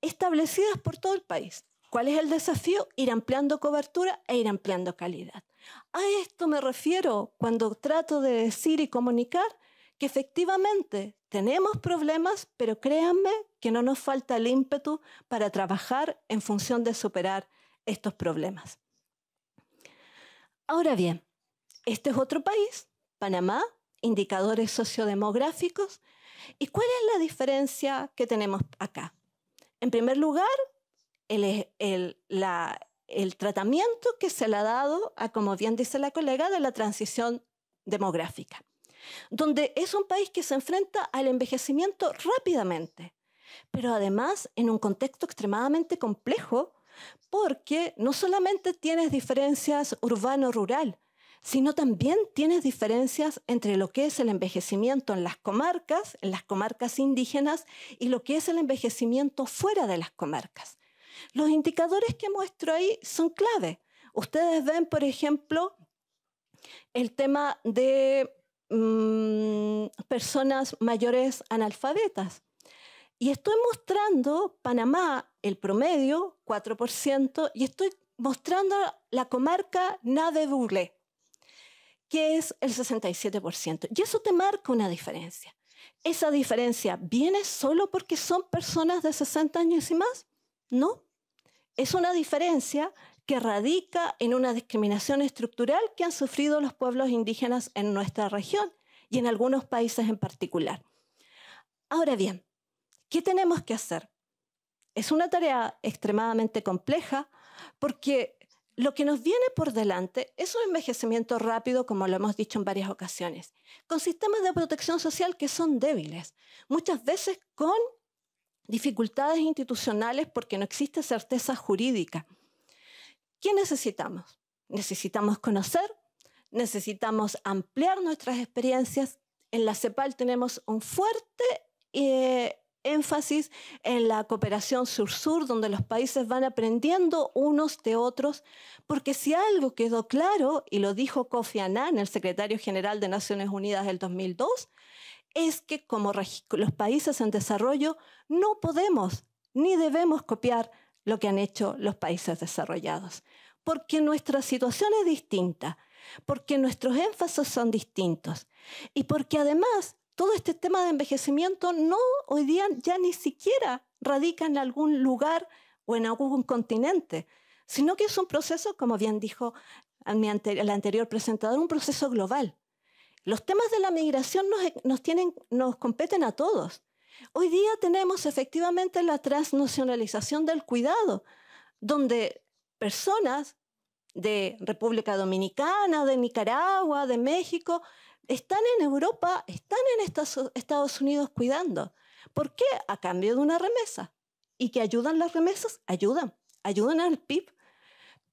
establecidas por todo el país. ¿Cuál es el desafío? Ir ampliando cobertura e ir ampliando calidad. A esto me refiero cuando trato de decir y comunicar que efectivamente tenemos problemas, pero créanme que no nos falta el ímpetu para trabajar en función de superar estos problemas. Ahora bien, este es otro país, Panamá, indicadores sociodemográficos. ¿Y cuál es la diferencia que tenemos acá? En primer lugar, el tratamiento que se le ha dado a, como bien dice la colega, de la transición demográfica, donde es un país que se enfrenta al envejecimiento rápidamente, pero además en un contexto extremadamente complejo, porque no solamente tienes diferencias urbano-rural, sino también tienes diferencias entre lo que es el envejecimiento en las comarcas indígenas, y lo que es el envejecimiento fuera de las comarcas. Los indicadores que muestro ahí son clave. Ustedes ven, por ejemplo, el tema de personas mayores analfabetas. Y estoy mostrando Panamá, el promedio, 4%, y estoy mostrando la comarca Nave-Burlé, que es el 67%. Y eso te marca una diferencia. ¿Esa diferencia viene solo porque son personas de 60 años y más? No. Es una diferencia que radica en una discriminación estructural que han sufrido los pueblos indígenas en nuestra región y en algunos países en particular. Ahora bien, ¿qué tenemos que hacer? Es una tarea extremadamente compleja porque lo que nos viene por delante es un envejecimiento rápido, como lo hemos dicho en varias ocasiones, con sistemas de protección social que son débiles, muchas veces con dificultades institucionales porque no existe certeza jurídica. ¿Qué necesitamos? Necesitamos conocer, necesitamos ampliar nuestras experiencias. En la CEPAL tenemos un fuerte énfasis en la cooperación sur-sur, donde los países van aprendiendo unos de otros, porque si algo quedó claro, y lo dijo Kofi Annan, el secretario general de Naciones Unidas del 2002, es que como los países en desarrollo no podemos ni debemos copiar lo que han hecho los países desarrollados. porque nuestra situación es distinta, porque nuestros énfasis son distintos y porque además todo este tema de envejecimiento no hoy día ya ni siquiera radica en algún lugar o en algún continente, sino que es un proceso, como bien dijo el anterior presentador, un proceso global. Los temas de la migración nos competen a todos. Hoy día tenemos efectivamente la transnacionalización del cuidado, donde personas de República Dominicana, de Nicaragua, de México, están en Europa, están en Estados Unidos cuidando. ¿Por qué? A cambio de una remesa. ¿Y que ayudan las remesas? Ayudan al PIB.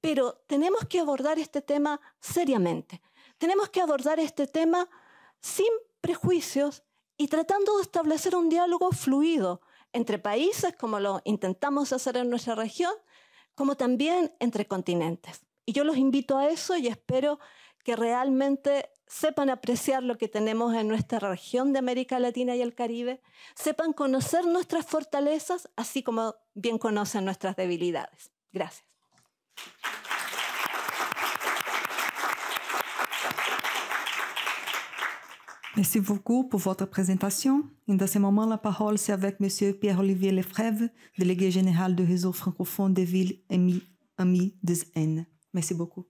Pero tenemos que abordar este tema seriamente. Tenemos que abordar este tema sin prejuicios y tratando de establecer un diálogo fluido entre países, como lo intentamos hacer en nuestra región, como también entre continentes. Y yo los invito a eso y espero que realmente sepan apreciar lo que tenemos en nuestra región de América Latina y el Caribe, sepan conocer nuestras fortalezas, así como bien conocen nuestras debilidades. Gracias.
Merci beaucoup pour votre présentation. Et dans ce moment, la parole, c'est avec M. Pierre-Olivier Lefebvre, délégué général du réseau francophone des villes Amis des N. Merci beaucoup.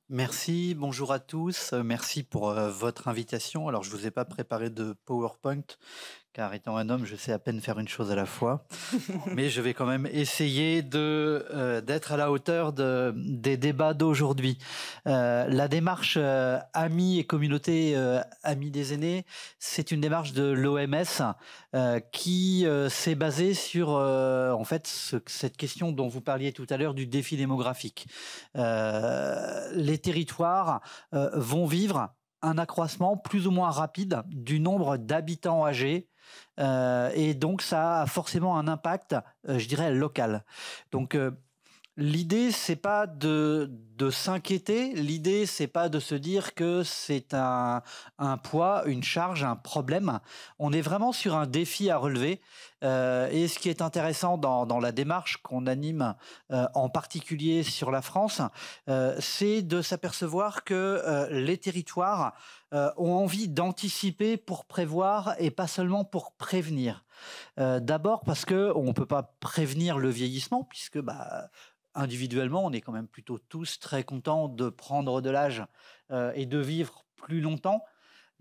Merci, bonjour à tous. Merci pour votre invitation. Alors, je ne vous ai pas préparé de PowerPoint, car étant un homme, je sais à peine faire une chose à la fois. Mais je vais quand même essayer d'être à la hauteur des débats d'aujourd'hui. La démarche Amis et communauté Amis des aînés, c'est une démarche de l'OMS qui s'est basée sur en fait cette question dont vous parliez tout à l'heure du défi démographique. Les territoires vont vivre un accroissement plus ou moins rapide du nombre d'habitants âgés et donc ça a forcément un impact, je dirais, local. Donc l'idée, c'est pas de s'inquiéter, l'idée, c'est pas de se dire que c'est un poids, une charge, un problème. On est vraiment sur un défi à relever. Et ce qui est intéressant dans la démarche qu'on anime, en particulier sur la France, c'est de s'apercevoir que les territoires ont envie d'anticiper pour prévoir et pas seulement pour prévenir. D'abord parce qu'on ne peut pas prévenir le vieillissement, puisque individuellement, on est quand même plutôt tous très contents de prendre de l'âge et de vivre plus longtemps.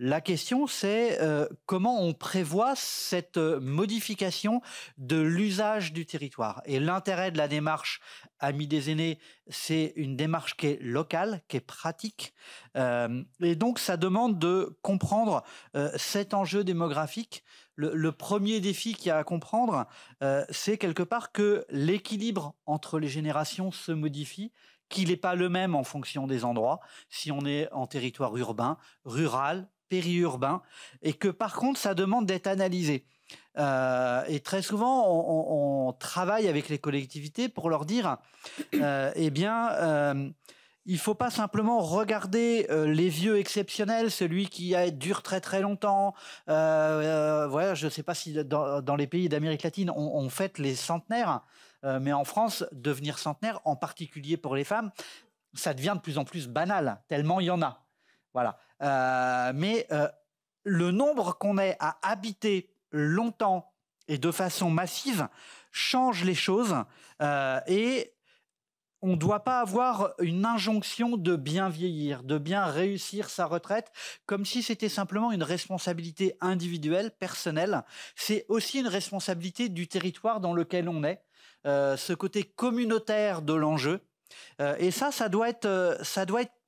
La question, c'est comment on prévoit cette modification de l'usage du territoire. Et l'intérêt de la démarche Amis des aînés, c'est une démarche qui est locale, qui est pratique. Et donc, ça demande de comprendre cet enjeu démographique. Le premier défi qu'il y a à comprendre, c'est quelque part que l'équilibre entre les générations se modifie, qu'il n'est pas le même en fonction des endroits, si on est en territoire urbain, rural, périurbain, et que par contre, ça demande d'être analysé. Et très souvent, on travaille avec les collectivités pour leur dire, il ne faut pas simplement regarder les vieux exceptionnels, celui qui dure très très longtemps. Voilà, je ne sais pas si dans les pays d'Amérique latine, on fête les centenaires, mais en France, devenir centenaire, en particulier pour les femmes, ça devient de plus en plus banal, tellement il y en a. Voilà. Mais le nombre qu'on ait à habiter longtemps et de façon massive change les choses et on ne doit pas avoir une injonction de bien vieillir, de bien réussir sa retraite, comme si c'était simplement une responsabilité individuelle, personnelle. C'est aussi une responsabilité du territoire dans lequel on est, ce côté communautaire de l'enjeu. Et ça doit être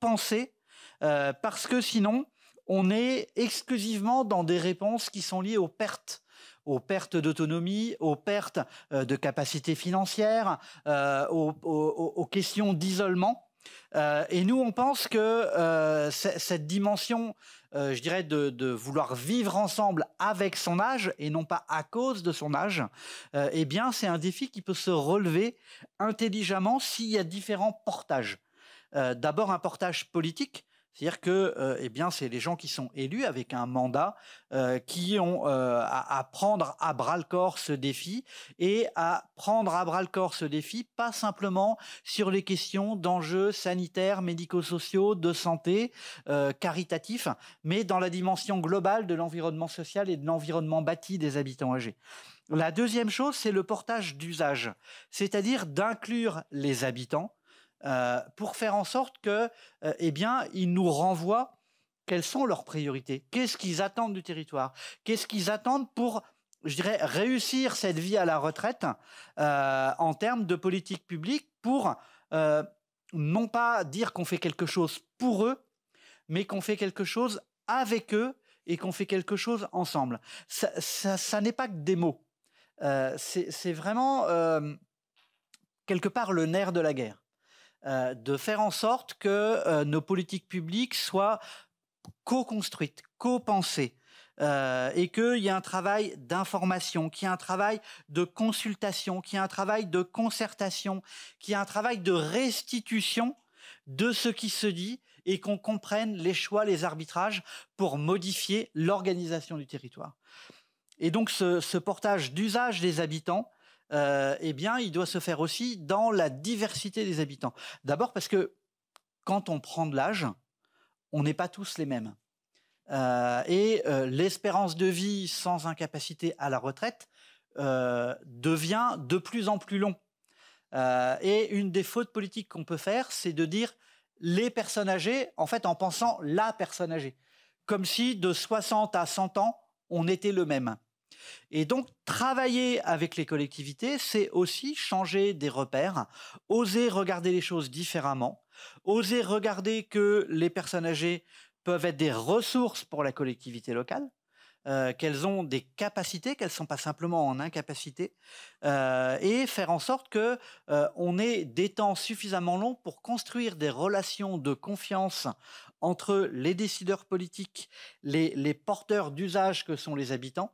pensé, parce que sinon, on est exclusivement dans des réponses qui sont liées aux pertes d'autonomie, aux pertes de capacité financière, aux questions d'isolement. Et nous, on pense que cette dimension, je dirais, de vouloir vivre ensemble avec son âge et non pas à cause de son âge, eh bien, c'est un défi qui peut se relever intelligemment s'il y a différents portages. D'abord, un portage politique, C'est-à-dire que eh bien, c'est les gens qui sont élus avec un mandat qui ont à prendre à bras-le-corps ce défi et à prendre à bras-le-corps ce défi, pas simplement sur les questions d'enjeux sanitaires, médico-sociaux, de santé, caritatifs, mais dans la dimension globale de l'environnement social et de l'environnement bâti des habitants âgés. La deuxième chose, c'est le portage d'usage, c'est-à-dire d'inclure les habitants pour faire en sorte que, eh bien, ils nous renvoient quelles sont leurs priorités, qu'est-ce qu'ils attendent du territoire, qu'est-ce qu'ils attendent pour, je dirais, réussir cette vie à la retraite en termes de politique publique pour non pas dire qu'on fait quelque chose pour eux, mais qu'on fait quelque chose avec eux et qu'on fait quelque chose ensemble. Ça n'est pas que des mots. C'est vraiment quelque part le nerf de la guerre. De faire en sorte que nos politiques publiques soient co-construites, co-pensées, et qu'il y ait un travail d'information, qu'il y ait un travail de consultation, qu'il y ait un travail de concertation, qu'il y ait un travail de restitution de ce qui se dit et qu'on comprenne les choix, les arbitrages pour modifier l'organisation du territoire. Et donc ce portage d'usage des habitants, eh bien, il doit se faire aussi dans la diversité des habitants. D'abord parce que quand on prend de l'âge, on n'est pas tous les mêmes. L'espérance de vie sans incapacité à la retraite devient de plus en plus long. Et une des fautes politiques qu'on peut faire, c'est de dire les personnes âgées, en fait, en pensant la personne âgée. Comme si de 60 à 100 ans, on était le même. Et donc, travailler avec les collectivités, c'est aussi changer des repères, oser regarder les choses différemment, oser regarder que les personnes âgées peuvent être des ressources pour la collectivité locale, qu'elles ont des capacités, qu'elles ne sont pas simplement en incapacité, et faire en sorte qu'on ait des temps suffisamment longs pour construire des relations de confiance entre les décideurs politiques, les porteurs d'usage que sont les habitants,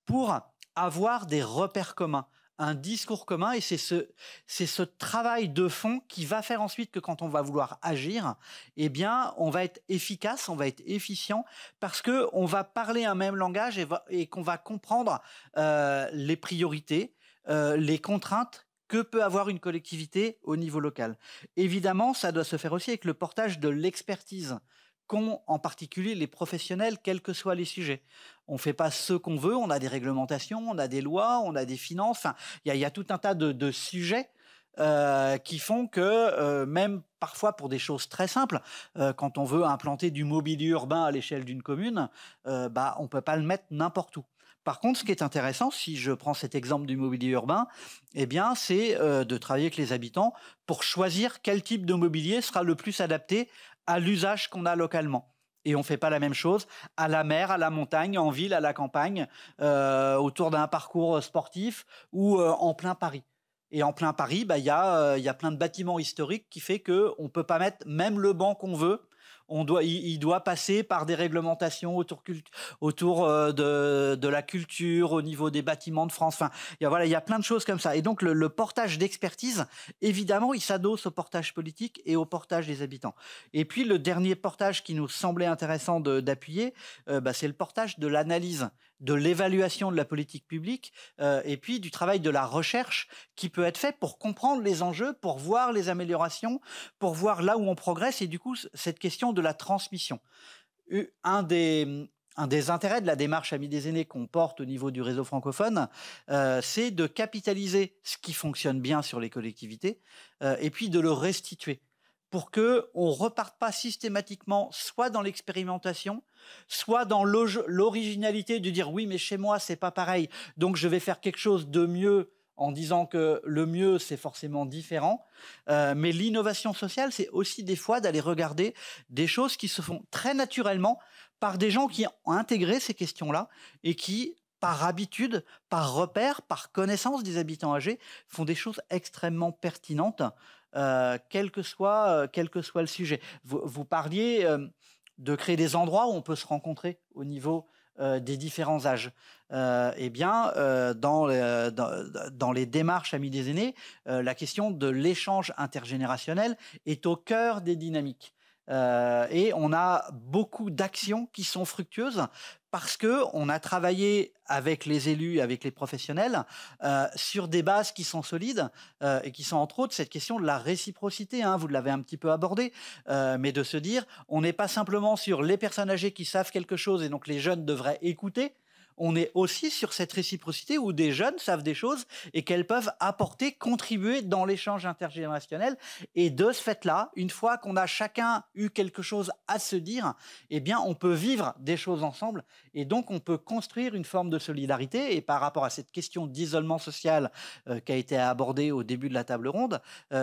pour avoir des repères communs, un discours commun, et c'est ce travail de fond qui va faire ensuite que quand on va vouloir agir, eh bien, on va être efficace, on va être efficient, parce qu'on va parler un même langage et qu'on va comprendre les priorités, les contraintes que peut avoir une collectivité au niveau local. Évidemment, ça doit se faire aussi avec le portage de l'expertise qu'ont en particulier les professionnels, quels que soient les sujets. On ne fait pas ce qu'on veut, on a des réglementations, on a des lois, on a des finances, enfin, il y a tout un tas de sujets qui font que même parfois pour des choses très simples, quand on veut implanter du mobilier urbain à l'échelle d'une commune, on ne peut pas le mettre n'importe où. Par contre, ce qui est intéressant, si je prends cet exemple du mobilier urbain, eh bien, c'est de travailler avec les habitants pour choisir quel type de mobilier sera le plus adapté à l'usage qu'on a localement. Et on ne fait pas la même chose à la mer, à la montagne, en ville, à la campagne, autour d'un parcours sportif ou en plein Paris. Et en plein Paris, y a plein de bâtiments historiques qui fait qu'on ne peut pas mettre même le banc qu'on veut. Il doit passer par des réglementations autour de la culture, au niveau des bâtiments de France. Enfin, il y a plein de choses comme ça. Et donc, le portage d'expertise, évidemment, il s'adosse au portage politique et au portage des habitants. Et puis, le dernier portage qui nous semblait intéressant d'appuyer, c'est le portage de l'analyse, de l'évaluation de la politique publique et puis du travail de la recherche qui peut être fait pour comprendre les enjeux, pour voir les améliorations, pour voir là où on progresse et du coup, cette question de la transmission. Un des intérêts de la démarche Amis des aînés qu'on porte au niveau du réseau francophone, c'est de capitaliser ce qui fonctionne bien sur les collectivités et puis de le restituer pour qu'on ne reparte pas systématiquement soit dans l'expérimentation, soit dans l'originalité de dire « oui, mais chez moi, ce n'est pas pareil, donc je vais faire quelque chose de mieux » en disant que le mieux, c'est forcément différent. Mais l'innovation sociale, c'est aussi des fois d'aller regarder des choses qui se font très naturellement par des gens qui ont intégré ces questions-là et qui, par habitude, par repère, par connaissance des habitants âgés, font des choses extrêmement pertinentes, quel que soit le sujet. Vous parliez de créer des endroits où on peut se rencontrer au niveau des différents âges. Dans les démarches Amis des aînés, la question de l'échange intergénérationnel est au cœur des dynamiques. Et on a beaucoup d'actions qui sont fructueuses parce qu'on a travaillé avec les élus, avec les professionnels, sur des bases qui sont solides et qui sont entre autres cette question de la réciprocité, hein, vous l'avez un petit peu abordé, mais de se dire, on n'est pas simplement sur les personnes âgées qui savent quelque chose et donc les jeunes devraient écouter, on est aussi sur cette réciprocité où des jeunes savent des choses et qu'elles peuvent apporter, contribuer dans l'échange intergénérationnel. Et de ce fait-là, une fois qu'on a chacun eu quelque chose à se dire, eh bien, on peut vivre des choses ensemble et donc on peut construire une forme de solidarité. Et par rapport à cette question d'isolement social qui a été abordée au début de la table ronde,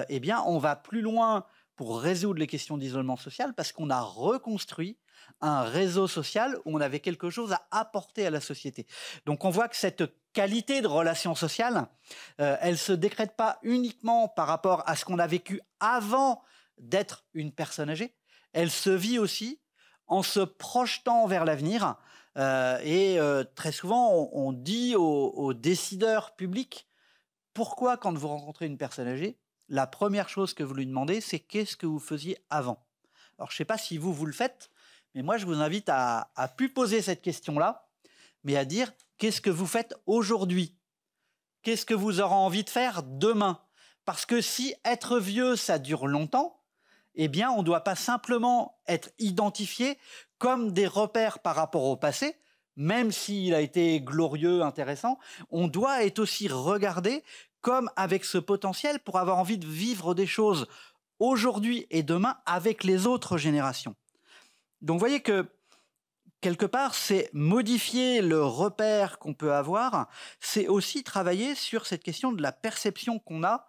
eh bien, on va plus loin pour résoudre les questions d'isolement social parce qu'on a reconstruit un réseau social où on avait quelque chose à apporter à la société. Donc on voit que cette qualité de relation sociale, elle ne se décrète pas uniquement par rapport à ce qu'on a vécu avant d'être une personne âgée, elle se vit aussi en se projetant vers l'avenir. Très souvent, on dit aux décideurs publics, pourquoi quand vous rencontrez une personne âgée, la première chose que vous lui demandez, c'est qu'est-ce que vous faisiez avant? Alors je ne sais pas si vous le faites, mais moi, je vous invite à plus poser cette question-là, mais à dire qu'est-ce que vous faites aujourd'hui? Qu'est-ce que vous aurez envie de faire demain? Parce que si être vieux, ça dure longtemps, eh bien, on ne doit pas simplement être identifié comme des repères par rapport au passé, même s'il a été glorieux, intéressant, on doit être aussi regardé comme avec ce potentiel pour avoir envie de vivre des choses aujourd'hui et demain avec les autres générations. Donc, vous voyez que, quelque part, c'est modifier le repère qu'on peut avoir, c'est aussi travailler sur cette question de la perception qu'on a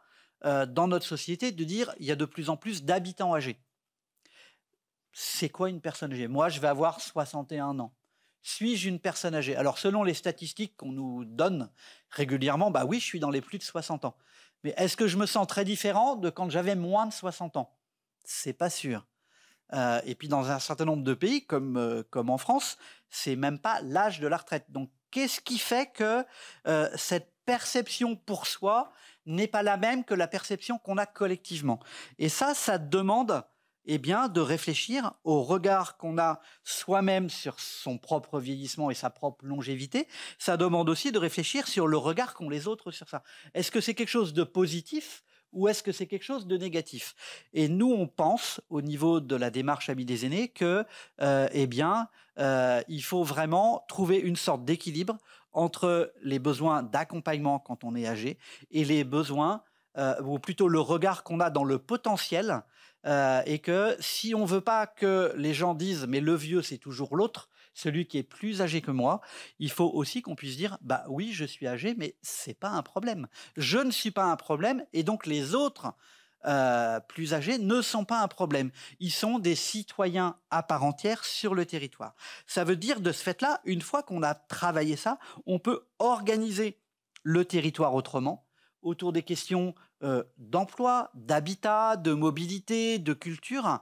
dans notre société, de dire il y a de plus en plus d'habitants âgés. C'est quoi une personne âgée? Moi, je vais avoir 61 ans. Suis-je une personne âgée? Alors, selon les statistiques qu'on nous donne régulièrement, bah oui, je suis dans les plus de 60 ans. Mais est-ce que je me sens très différent de quand j'avais moins de 60 ans? C'est pas sûr. Et puis dans un certain nombre de pays, comme en France, c'est même pas l'âge de la retraite. Donc, qu'est-ce qui fait que cette perception pour soi n'est pas la même que la perception qu'on a collectivement? Et ça demande de réfléchir au regard qu'on a soi-même sur son propre vieillissement et sa propre longévité. Ça demande aussi de réfléchir sur le regard qu'ont les autres sur ça. Est-ce que c'est quelque chose de positif ou est-ce que c'est quelque chose de négatif? Et nous, on pense, au niveau de la démarche Amis des aînés, que il faut vraiment trouver une sorte d'équilibre entre les besoins d'accompagnement quand on est âgé et les besoins, ou plutôt le regard qu'on a dans le potentiel, et que si on ne veut pas que les gens disent « mais le vieux, c'est toujours l'autre », celui qui est plus âgé que moi, il faut aussi qu'on puisse dire « bah oui, je suis âgé, mais ce n'est pas un problème. Je ne suis pas un problème et donc les autres plus âgés ne sont pas un problème. Ils sont des citoyens à part entière sur le territoire. » Ça veut dire de ce fait-là, une fois qu'on a travaillé ça, on peut organiser le territoire autrement, autour des questions d'emploi, d'habitat, de mobilité, de culture,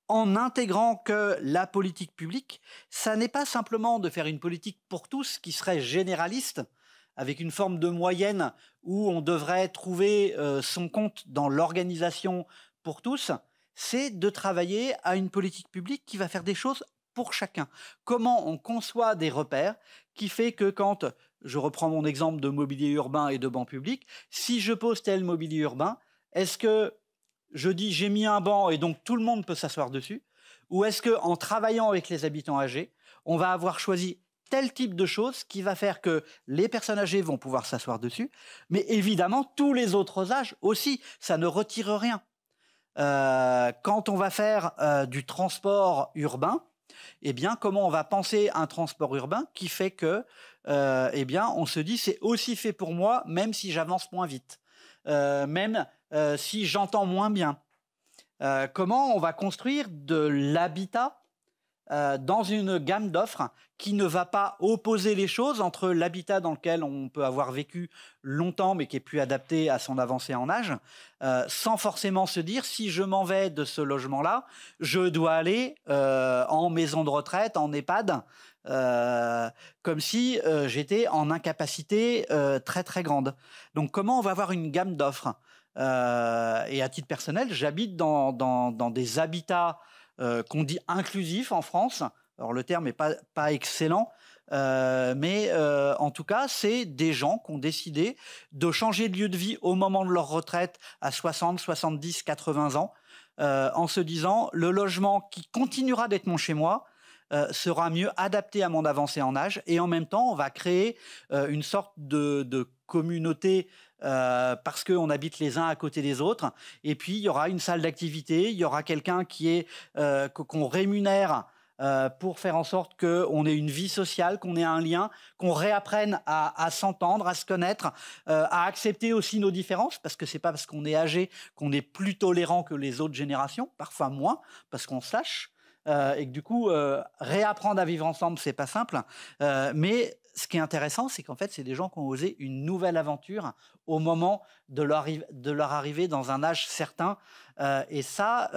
en intégrant que la politique publique, ça n'est pas simplement de faire une politique pour tous qui serait généraliste, avec une forme de moyenne où on devrait trouver son compte dans l'organisation pour tous, c'est de travailler à une politique publique qui va faire des choses pour chacun. Comment on conçoit des repères qui fait que quand, je reprends mon exemple de mobilier urbain et de banc public, si je pose tel mobilier urbain, est-ce que je dis j'ai mis un banc et donc tout le monde peut s'asseoir dessus? Ou est-ce qu'en travaillant avec les habitants âgés, on va avoir choisi tel type de choses qui va faire que les personnes âgées vont pouvoir s'asseoir dessus, mais évidemment tous les autres âges aussi, ça ne retire rien. Quand on va faire du transport urbain, eh bien, comment on va penser un transport urbain qui fait que, on se dit c'est aussi fait pour moi, même si j'avance moins vite, même si j'entends moins bien. Comment on va construire de l'habitat dans une gamme d'offres qui ne va pas opposer les choses entre l'habitat dans lequel on peut avoir vécu longtemps mais qui est plus adapté à son avancée en âge, sans forcément se dire si je m'en vais de ce logement-là, je dois aller en maison de retraite, en EHPAD, comme si j'étais en incapacité très très grande. Donc comment on va avoir une gamme d'offres? Et à titre personnel, j'habite dans des habitats qu'on dit inclusif en France. Alors le terme n'est pas excellent, mais en tout cas, c'est des gens qui ont décidé de changer de lieu de vie au moment de leur retraite à 60, 70, 80 ans, en se disant le logement qui continuera d'être mon chez-moi sera mieux adapté à mon avancée en âge, et en même temps, on va créer une sorte de communauté parce qu'on habite les uns à côté des autres, et puis il y aura une salle d'activité, il y aura quelqu'un qu'on rémunère pour faire en sorte qu'on ait une vie sociale, qu'on ait un lien, qu'on réapprenne à s'entendre, à se connaître, à accepter aussi nos différences, parce que c'est pas parce qu'on est âgé qu'on est plus tolérant que les autres générations, parfois moins, parce qu'on se lâche, et que du coup, réapprendre à vivre ensemble, c'est pas simple. Mais ce qui est intéressant, c'est qu'en fait, c'est des gens qui ont osé une nouvelle aventure au moment de leur arrivée dans un âge certain. Et ça,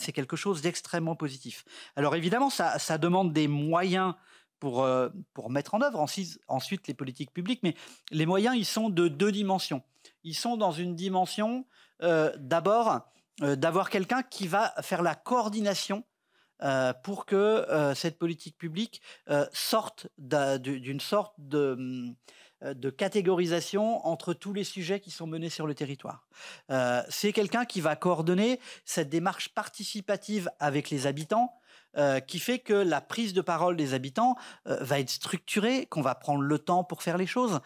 c'est quelque chose d'extrêmement positif. Alors évidemment, ça demande des moyens pour mettre en œuvre ensuite les politiques publiques, mais les moyens, ils sont de deux dimensions. Ils sont dans une dimension, d'abord, d'avoir quelqu'un qui va faire la coordination pour que cette politique publique sorte d'une sorte de catégorisation entre tous les sujets qui sont menés sur le territoire. C'est quelqu'un qui va coordonner cette démarche participative avec les habitants, qui fait que la prise de parole des habitants va être structurée, qu'on va prendre le temps pour faire les choses.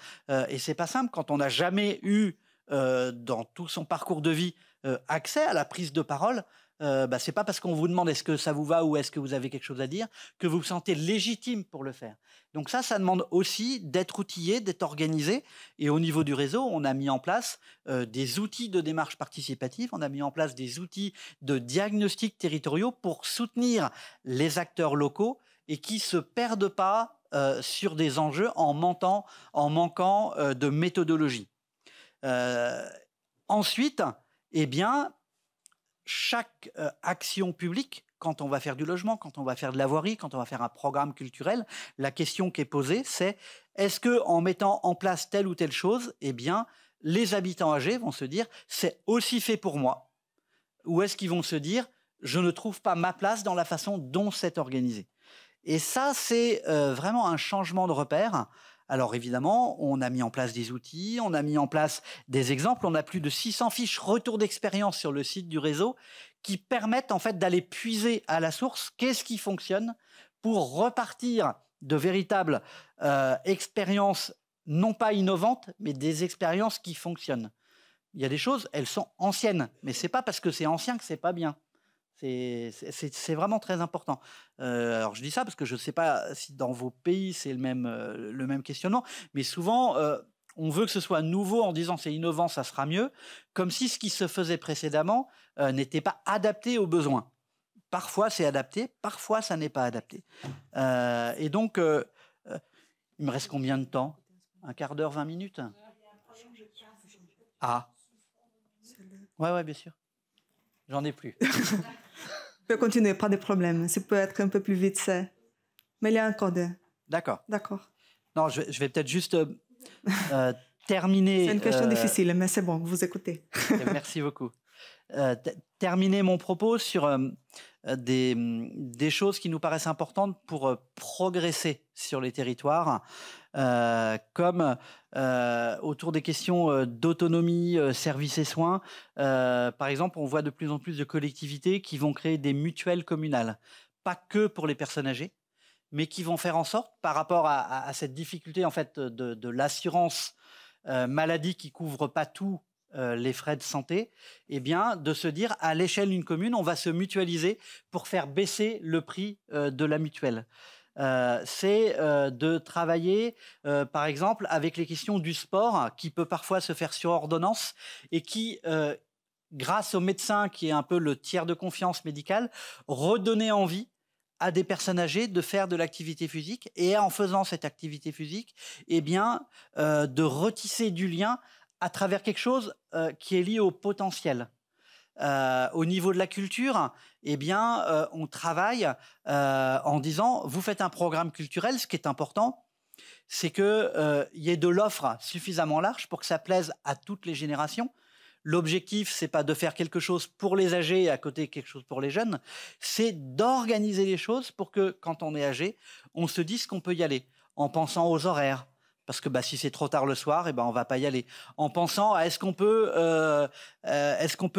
Et c'est pas simple quand on n'a jamais eu dans tout son parcours de vie accès à la prise de parole. C'est pas parce qu'on vous demande est-ce que ça vous va ou est-ce que vous avez quelque chose à dire que vous vous sentez légitime pour le faire. Donc ça demande aussi d'être outillé, d'être organisé. Et au niveau du réseau, on a mis en place des outils de démarche participative, on a mis en place des outils de diagnostic territoriaux pour soutenir les acteurs locaux et qui se perdent pas sur des enjeux en manquant de méthodologie. Ensuite, chaque action publique, quand on va faire du logement, quand on va faire de la voirie, quand on va faire un programme culturel, la question qui est posée, c'est est-ce qu'en mettant en place telle ou telle chose, les habitants âgés vont se dire c'est aussi fait pour moi, ou est-ce qu'ils vont se dire je ne trouve pas ma place dans la façon dont c'est organisé. Et ça, c'est vraiment un changement de repère. Alors évidemment, on a mis en place des outils, on a mis en place des exemples, on a plus de 600 fiches retour d'expérience sur le site du réseau qui permettent en fait d'aller puiser à la source qu'est-ce qui fonctionne pour repartir de véritables expériences non pas innovantes, mais des expériences qui fonctionnent. Il y a des choses, elles sont anciennes, mais c'est pas parce que c'est ancien que c'est pas bien. C'est vraiment très important. Alors je dis ça parce que je ne sais pas si dans vos pays c'est le même questionnement, mais souvent on veut que ce soit nouveau en disant c'est innovant, ça sera mieux, comme si ce qui se faisait précédemment n'était pas adapté aux besoins. Parfois c'est adapté, parfois ça n'est pas adapté. Et donc, il me reste combien de temps? Un quart d'heure, 20 minutes? Ah. Ouais, bien sûr. J'en ai plus.
Je peux continuer, pas de problème. Ça peut être un peu plus vite, mais il y a encore deux.
D'accord.
Non,
je vais peut-être juste terminer.
C'est une question difficile, mais c'est bon, vous écoutez.
Merci beaucoup. Terminer mon propos sur des choses qui nous paraissent importantes pour progresser sur les territoires, comme autour des questions d'autonomie, services et soins. Par exemple, on voit de plus en plus de collectivités qui vont créer des mutuelles communales, pas que pour les personnes âgées, mais qui vont faire en sorte, par rapport à cette difficulté en fait de l'assurance maladie qui couvre pas tout, les frais de santé, de se dire à l'échelle d'une commune, on va se mutualiser pour faire baisser le prix de la mutuelle. C'est de travailler, par exemple, avec les questions du sport, qui peut parfois se faire sur ordonnance et qui, grâce au médecin, qui est un peu le tiers de confiance médicale, redonner envie à des personnes âgées de faire de l'activité physique et en faisant cette activité physique, de retisser du lien à travers quelque chose qui est lié au potentiel. Au niveau de la culture, on travaille en disant vous faites un programme culturel. Ce qui est important, c'est qu'il y ait de l'offre suffisamment large pour que ça plaise à toutes les générations. L'objectif, c'est pas de faire quelque chose pour les âgés et à côté quelque chose pour les jeunes, c'est d'organiser les choses pour que quand on est âgé, on se dise qu'on peut y aller en pensant aux horaires. Parce que si c'est trop tard le soir, on va pas y aller. En pensant à est-ce qu'on peut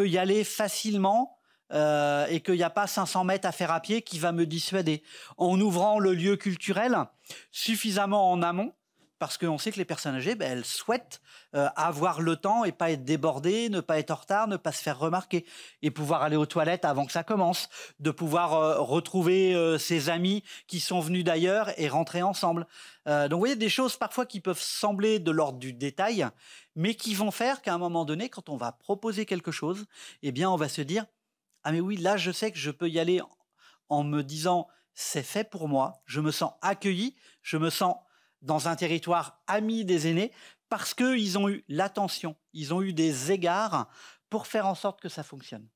y aller facilement et qu'il n'y a pas 500 mètres à faire à pied qui va me dissuader. En ouvrant le lieu culturel suffisamment en amont, parce qu'on sait que les personnes âgées, elles souhaitent avoir le temps et pas être débordées, ne pas être en retard, ne pas se faire remarquer et pouvoir aller aux toilettes avant que ça commence, de pouvoir retrouver ses amis qui sont venus d'ailleurs et rentrer ensemble. Donc vous voyez, des choses parfois qui peuvent sembler de l'ordre du détail, mais qui vont faire qu'à un moment donné, quand on va proposer quelque chose, on va se dire « Ah mais oui, là je sais que je peux y aller en me disant « C'est fait pour moi, je me sens accueilli, je me sens dans un territoire ami des aînés » parce qu'ils ont eu l'attention, ils ont eu des égards pour faire en sorte que ça fonctionne.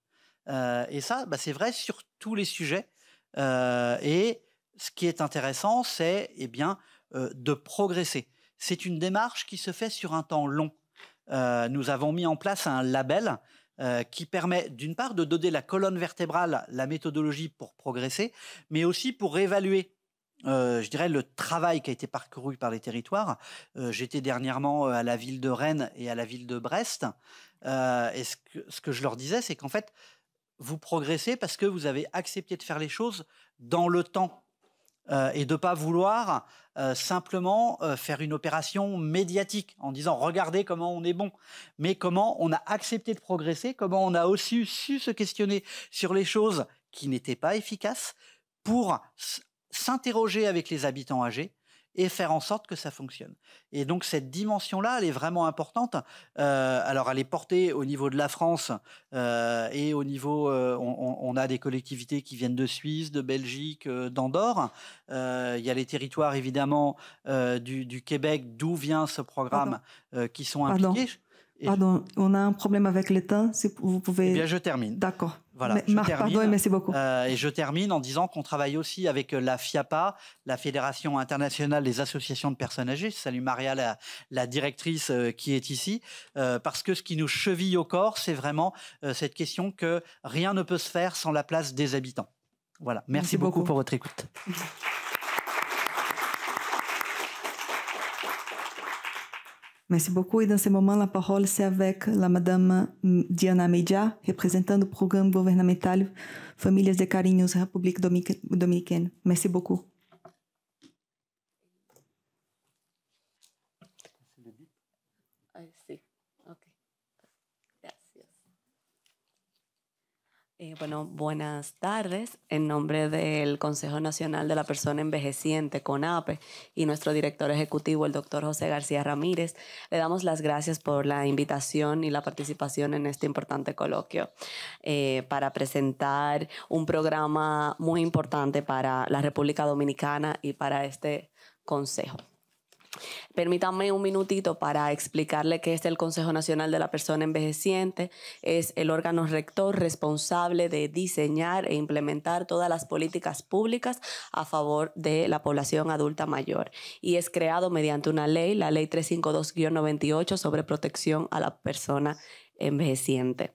Et ça, c'est vrai sur tous les sujets. Et ce qui est intéressant, c'est de progresser. C'est une démarche qui se fait sur un temps long. Nous avons mis en place un label qui permet d'une part de donner la colonne vertébrale, la méthodologie pour progresser, mais aussi pour évaluer je dirais le travail qui a été parcouru par les territoires. J'étais dernièrement à la ville de Rennes et à la ville de Brest. Et ce que je leur disais, c'est qu'en fait, vous progressez parce que vous avez accepté de faire les choses dans le temps et de ne pas vouloir simplement faire une opération médiatique en disant « regardez comment on est bon », mais comment on a accepté de progresser, comment on a aussi su se questionner sur les choses qui n'étaient pas efficaces pour s'interroger avec les habitants âgés et faire en sorte que ça fonctionne. Et donc cette dimension-là, elle est vraiment importante. Alors elle est portée au niveau de la France et au niveau, on a des collectivités qui viennent de Suisse, de Belgique, d'Andorre. Il y a les territoires évidemment du Québec, d'où vient ce programme, qui sont impliqués.
Pardon, on a un problème avec le temps, si vous pouvez...
je termine.
D'accord.
Voilà,
pardon et merci beaucoup.
Et je termine en disant qu'on travaille aussi avec la FIAPA, la Fédération internationale des associations de personnes âgées. Je salue Maria, la directrice qui est ici, parce que ce qui nous cheville au corps, c'est vraiment cette question que rien ne peut se faire sans la place des habitants. Voilà, merci beaucoup pour votre écoute.
Merci beaucoup. Et dans ce moment, la parole, c'est avec la Madame Diana Media, représentant le programme gouvernemental Famílias de Carinhos, République Dominicaine. Merci beaucoup.
Sí, ok. Gracias. Bueno, buenas tardes. En nombre del Consejo Nacional de la Persona Envejeciente, CONAPE, y nuestro director ejecutivo, el doctor José García Ramírez, le damos las gracias por la invitación y la participación en este importante coloquio para presentar un programa muy importante para la República Dominicana y para este Consejo. Permítanme un minutito para explicarle qué es el Consejo Nacional de la Persona Envejeciente. Es el órgano rector responsable de diseñar e implementar todas las políticas públicas a favor de la población adulta mayor. Y es creado mediante una ley, la Ley 352-98, sobre protección a la persona envejeciente.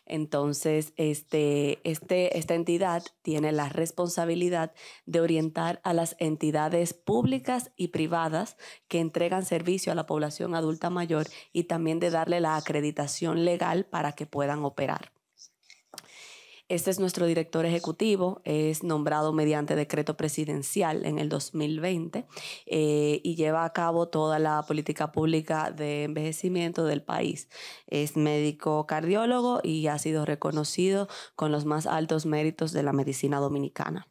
Entonces, esta entidad tiene la responsabilidad de orientar a las entidades públicas y privadas que entregan servicio a la población adulta mayor y también de darle la acreditación legal para que puedan operar. Este es nuestro director ejecutivo, es nombrado mediante decreto presidencial en el 2020 y lleva a cabo toda la política pública de envejecimiento del país. Es médico cardiólogo y ha sido reconocido con los más altos méritos de la medicina dominicana.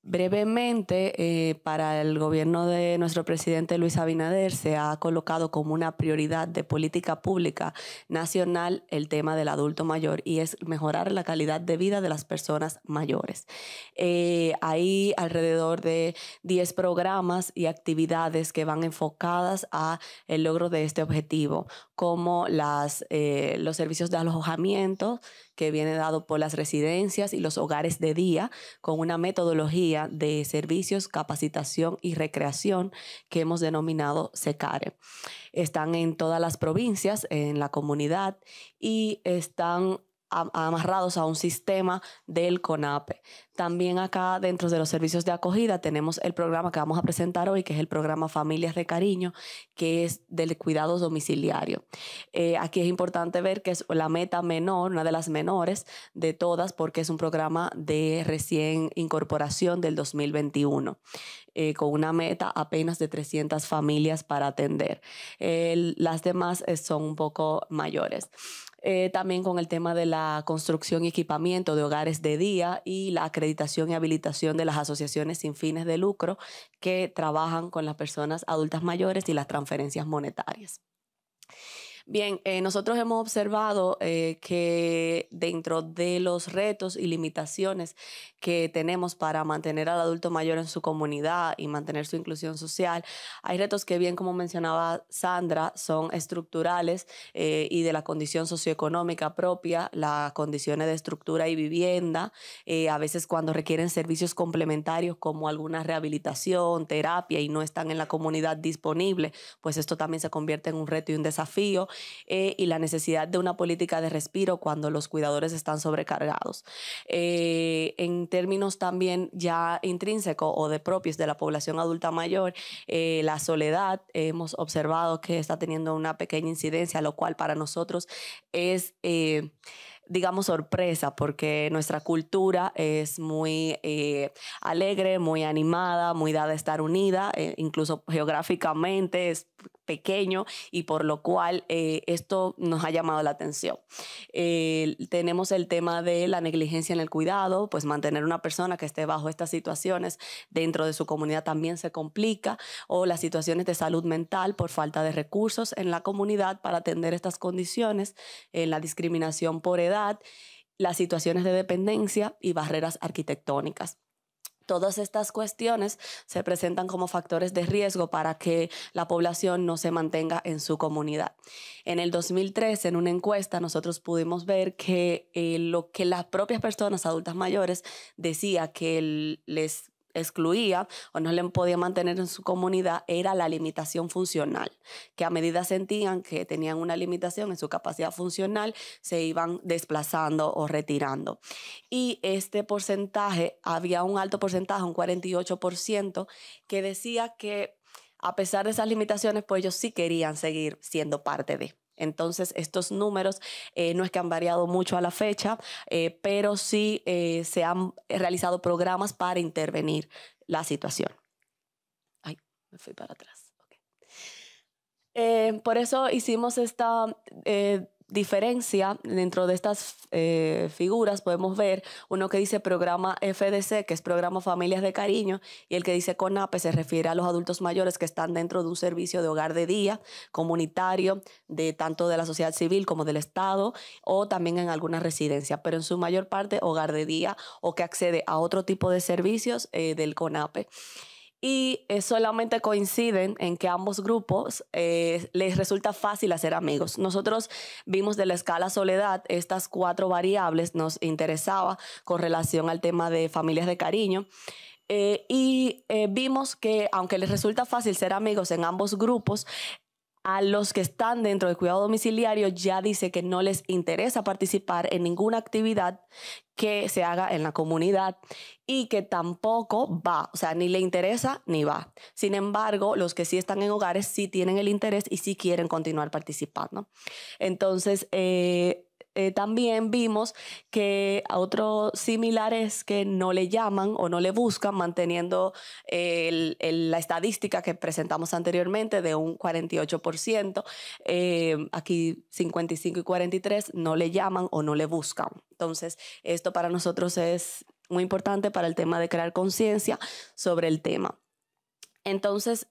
Brevemente, para el gobierno de nuestro presidente Luis Abinader se ha colocado como una prioridad de política pública nacional el tema del adulto mayor y es mejorar la calidad de vida de las personas mayores. Hay alrededor de 10 programas y actividades que van enfocadas a el logro de este objetivo, como los servicios de alojamiento que viene dado por las residencias y los hogares de día, con una metodología Secretaría de Servicios, Capacitación y Recreación, que hemos denominado SECARE. Están en todas las provincias, en la comunidad, y están amarrados a un sistema del CONAPE. También acá dentro de los servicios de acogida tenemos el programa que vamos a presentar hoy, que es el programa Familias de Cariño, que es del cuidado domiciliario. Aquí es importante ver que es la meta menor, una de las menores de todas, porque es un programa de recién incorporación del 2021. Con una meta apenas de 300 familias para atender. Las demás son un poco mayores. También con el tema de la construcción y equipamiento de hogares de día y la acreditación y habilitación de las asociaciones sin fines de lucro que trabajan con las personas adultas mayores y las transferencias monetarias. Bien, nosotros hemos observado que dentro de los retos y limitaciones que tenemos para mantener al adulto mayor en su comunidad y mantener su inclusión social, hay retos que, bien como mencionaba Sandra, son estructurales y de la condición socioeconómica propia, las condiciones de estructura y vivienda, a veces cuando requieren servicios complementarios como alguna rehabilitación, terapia y no están en la comunidad disponible, pues esto también se convierte en un reto y un desafío. Y la necesidad de una política de respiro cuando los cuidadores están sobrecargados. En términos también ya intrínsecos o de propios de la población adulta mayor, la soledad hemos observado que está teniendo una pequeña incidencia, lo cual para nosotros es digamos, sorpresa, porque nuestra cultura es muy alegre, muy animada, muy dada a estar unida, incluso geográficamente es pequeño, y por lo cual esto nos ha llamado la atención. Tenemos el tema de la negligencia en el cuidado, pues mantener una persona que esté bajo estas situaciones dentro de su comunidad también se complica, o las situaciones de salud mental por falta de recursos en la comunidad para atender estas condiciones, la discriminación por edad, las situaciones de dependencia y barreras arquitectónicas. Todas estas cuestiones se presentan como factores de riesgo para que la población no se mantenga en su comunidad. En el 2013, en una encuesta, nosotros pudimos ver que lo que las propias personas adultas mayores decía que les excluía o no le podía mantener en su comunidad era la limitación funcional, que a medida sentían que tenían una limitación en su capacidad funcional, se iban desplazando o retirando. Y este porcentaje, había un alto porcentaje, un 48%, que decía que a pesar de esas limitaciones, pues ellos sí querían seguir siendo parte de. Entonces, estos números no es que han variado mucho a la fecha, pero sí se han realizado programas para intervenir la situación. Ay, me fui para atrás. Okay. Por eso hicimos esta diferencia dentro de estas figuras. Podemos ver uno que dice programa FDC, que es programa Familias de Cariño, y el que dice CONAPE se refiere a los adultos mayores que están dentro de un servicio de hogar de día comunitario, de tanto de la sociedad civil como del Estado, o también en alguna residencia, pero en su mayor parte hogar de día, o que accede a otro tipo de servicios del CONAPE. Y solamente coinciden en que ambos grupos les resulta fácil hacer amigos. Nosotros vimos de la escala soledad estas 4 variables, nos interesaba con relación al tema de familias de cariño. Y vimos que aunque les resulta fácil ser amigos en ambos grupos, a los que están dentro del cuidado domiciliario ya dice que no les interesa participar en ninguna actividad que se haga en la comunidad y que tampoco va, o sea, ni le interesa ni va. Sin embargo, los que sí están en hogares sí tienen el interés y sí quieren continuar participando. Entonces, también vimos que otro similar es que no le llaman o no le buscan, manteniendo la estadística que presentamos anteriormente de un 48%. Aquí 55 y 43 no le llaman o no le buscan. Entonces, esto para nosotros es muy importante para el tema de crear conciencia sobre el tema. Entonces,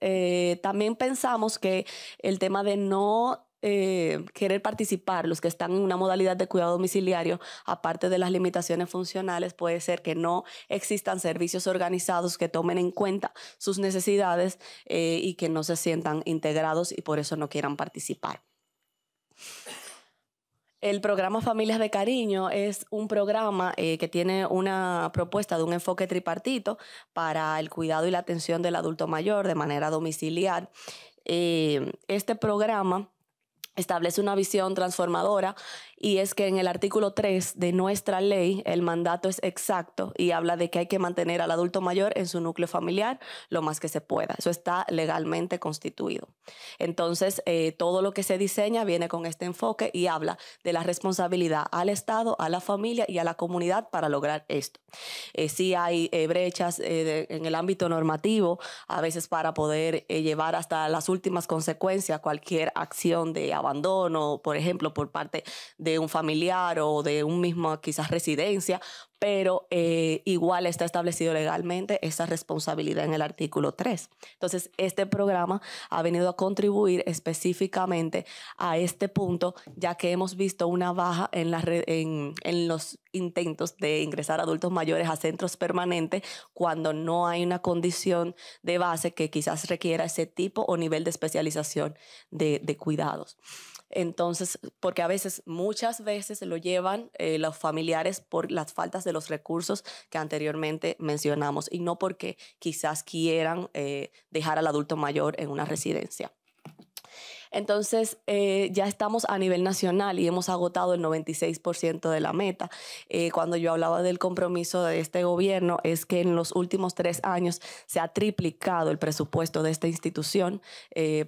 también pensamos que el tema de no querer participar, los que están en una modalidad de cuidado domiciliario, aparte de las limitaciones funcionales, puede ser que no existan servicios organizados que tomen en cuenta sus necesidades y que no se sientan integrados y por eso no quieran participar. El programa Familias de Cariño es un programa que tiene una propuesta de un enfoque tripartito para el cuidado y la atención del adulto mayor de manera domiciliar. Este programa establece una visión transformadora y es que en el artículo 3 de nuestra ley el mandato es exacto y habla de que hay que mantener al adulto mayor en su núcleo familiar lo más que se pueda. Eso está legalmente constituido. Entonces, todo lo que se diseña viene con este enfoque y habla de la responsabilidad al Estado, a la familia y a la comunidad para lograr esto. Sí hay brechas en el ámbito normativo, a veces para poder llevar hasta las últimas consecuencias cualquier acción de abandono, por ejemplo, por parte de un familiar o de un mismo quizás residencia, pero igual está establecido legalmente esa responsabilidad en el artículo 3. Entonces, este programa ha venido a contribuir específicamente a este punto, ya que hemos visto una baja en los intentos de ingresar adultos mayores a centros permanentes cuando no hay una condición de base que quizás requiera ese tipo o nivel de especialización de cuidados. Entonces, porque a veces, muchas veces lo llevan los familiares por las faltas de los recursos que anteriormente mencionamos y no porque quizás quieran dejar al adulto mayor en una residencia. Entonces, ya estamos a nivel nacional y hemos agotado el 96% de la meta. Cuando yo hablaba del compromiso de este gobierno, es que en los últimos 3 años se ha triplicado el presupuesto de esta institución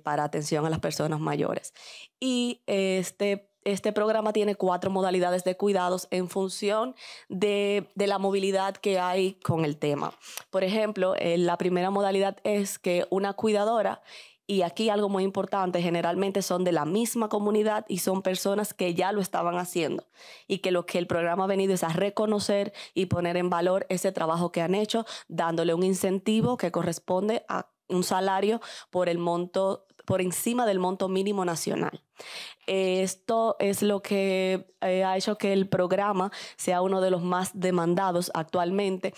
para atención a las personas mayores. Y este programa tiene 4 modalidades de cuidados en función de la movilidad que hay con el tema. Por ejemplo, la primera modalidad es que una cuidadora, y aquí algo muy importante, generalmente son de la misma comunidad y son personas que ya lo estaban haciendo y que lo que el programa ha venido es a reconocer y poner en valor ese trabajo que han hecho, dándole un incentivo que corresponde a un salario por encima del monto mínimo nacional. Esto es lo que ha hecho que el programa sea uno de los más demandados actualmente.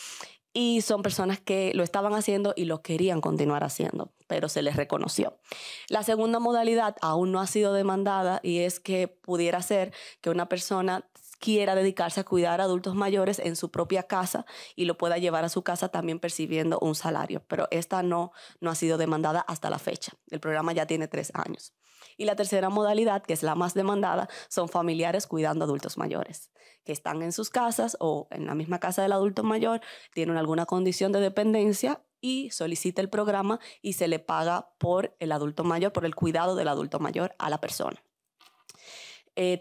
Y son personas que lo estaban haciendo y lo querían continuar haciendo, pero se les reconoció. La segunda modalidad aún no ha sido demandada y es que pudiera ser que una persona quiera dedicarse a cuidar a adultos mayores en su propia casa y lo pueda llevar a su casa también percibiendo un salario. Pero esta no ha sido demandada hasta la fecha. El programa ya tiene 3 años. Y la tercera modalidad, que es la más demandada, son familiares cuidando adultos mayores, que están en sus casas o en la misma casa del adulto mayor, tienen alguna condición de dependencia y solicita el programa y se le paga por el adulto mayor, por el cuidado del adulto mayor a la persona.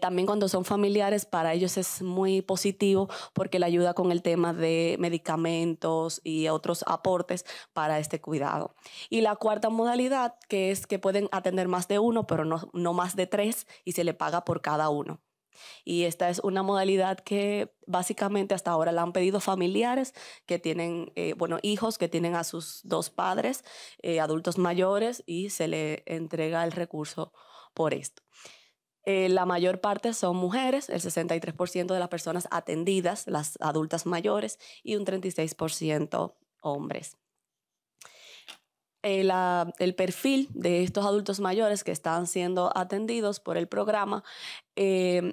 También cuando son familiares, para ellos es muy positivo porque le ayuda con el tema de medicamentos y otros aportes para este cuidado. Y la cuarta modalidad, que es que pueden atender más de uno, pero no más de 3 y se le paga por cada uno. Y esta es una modalidad que básicamente hasta ahora la han pedido familiares que tienen, hijos que tienen a sus 2 padres, adultos mayores, y se le entrega el recurso por esto. La mayor parte son mujeres, el 63% de las personas atendidas, las adultas mayores, y un 36% hombres. El perfil de estos adultos mayores que están siendo atendidos por el programa,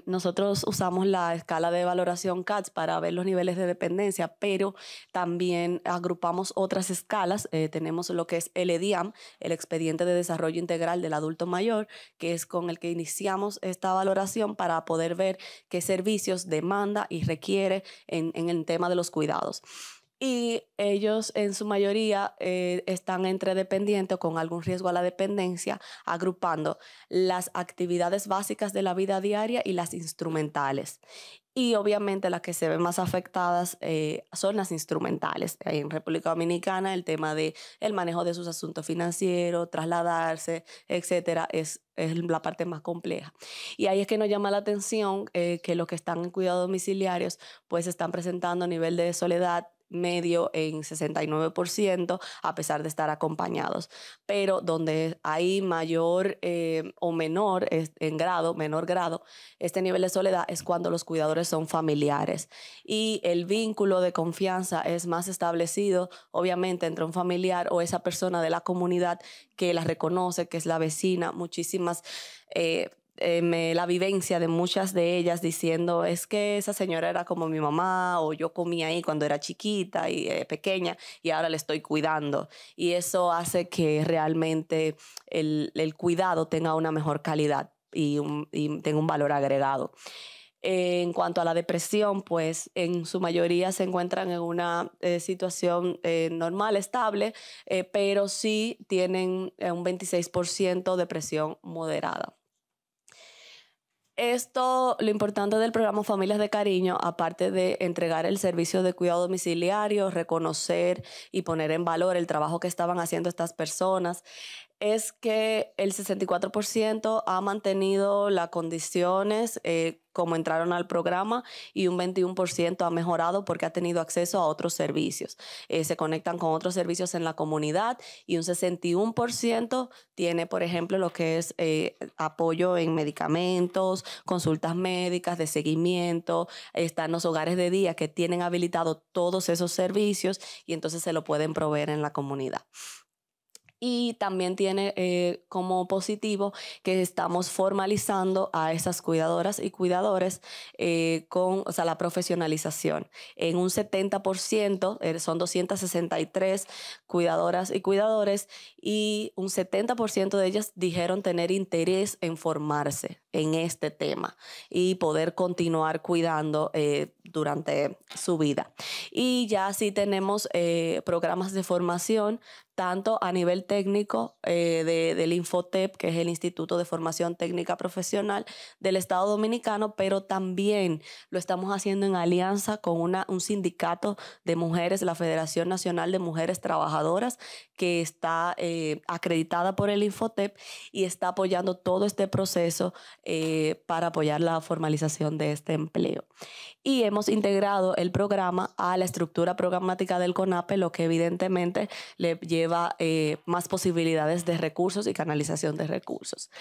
nosotros usamos la escala de valoración CATS para ver los niveles de dependencia, pero también agrupamos otras escalas. Tenemos lo que es el EDIAM, el Expediente de Desarrollo Integral del Adulto Mayor, que es con el que iniciamos esta valoración para poder ver qué servicios demanda y requiere en el tema de los cuidados. Y ellos en su mayoría están entre dependientes o con algún riesgo a la dependencia, agrupando las actividades básicas de la vida diaria y las instrumentales. Y obviamente las que se ven más afectadas son las instrumentales. En República Dominicana el tema del manejo de sus asuntos financieros, trasladarse, etcétera, es la parte más compleja. Y ahí es que nos llama la atención que los que están en cuidados domiciliarios pues están presentando nivel de soledad medio en 69%, a pesar de estar acompañados. Pero donde hay mayor o menor menor grado, este nivel de soledad es cuando los cuidadores son familiares. Y el vínculo de confianza es más establecido, obviamente, entre un familiar o esa persona de la comunidad que la reconoce, que es la vecina. Muchísimas la vivencia de muchas de ellas diciendo es que esa señora era como mi mamá o yo comía ahí cuando era chiquita y pequeña y ahora le estoy cuidando. Y eso hace que realmente el cuidado tenga una mejor calidad y tenga un valor agregado. En cuanto a la depresión, pues en su mayoría se encuentran en una situación normal, estable, pero sí tienen un 26% depresión moderada. Esto, lo importante del programa Familias de Cariño, aparte de entregar el servicio de cuidado domiciliario, reconocer y poner en valor el trabajo que estaban haciendo estas personas, es que el 64% ha mantenido las condiciones como entraron al programa y un 21% ha mejorado porque ha tenido acceso a otros servicios. Se conectan con otros servicios en la comunidad y un 61% tiene, por ejemplo, lo que es apoyo en medicamentos, consultas médicas, de seguimiento. Están los hogares de día que tienen habilitado todos esos servicios y entonces se lo pueden proveer en la comunidad. Y también tiene como positivo que estamos formalizando a esas cuidadoras y cuidadores con la profesionalización. En un 70% son 263 cuidadoras y cuidadores y un 70% de ellas dijeron tener interés en formarse en este tema y poder continuar cuidando durante su vida. Y ya sí tenemos programas de formación tanto a nivel técnico del Infotep, que es el Instituto de Formación Técnica Profesional del Estado Dominicano, pero también lo estamos haciendo en alianza con un sindicato de mujeres, la Federación Nacional de Mujeres Trabajadoras, que está acreditada por el Infotep y está apoyando todo este proceso para apoyar la formalización de este empleo. Y hemos integrado el programa a la estructura programática del CONAPE, lo que evidentemente le lleva más posibilidades de recursos y canalización de recursos.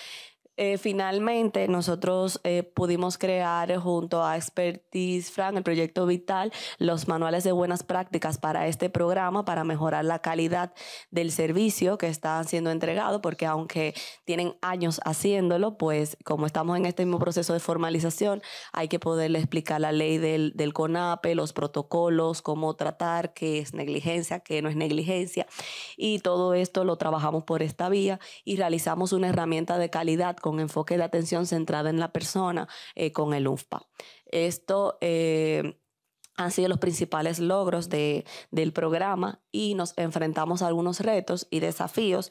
Finalmente, nosotros pudimos crear junto a Expertise Fran, el proyecto Vital, los manuales de buenas prácticas para este programa para mejorar la calidad del servicio que está siendo entregado, porque aunque tienen años haciéndolo, pues como estamos en este mismo proceso de formalización, hay que poderle explicar la ley del CONAPE, los protocolos, cómo tratar, qué es negligencia, qué no es negligencia, y todo esto lo trabajamos por esta vía y realizamos una herramienta de calidad con enfoque de atención centrada en la persona con el UNFPA. Esto han sido los principales logros del programa y nos enfrentamos a algunos retos y desafíos,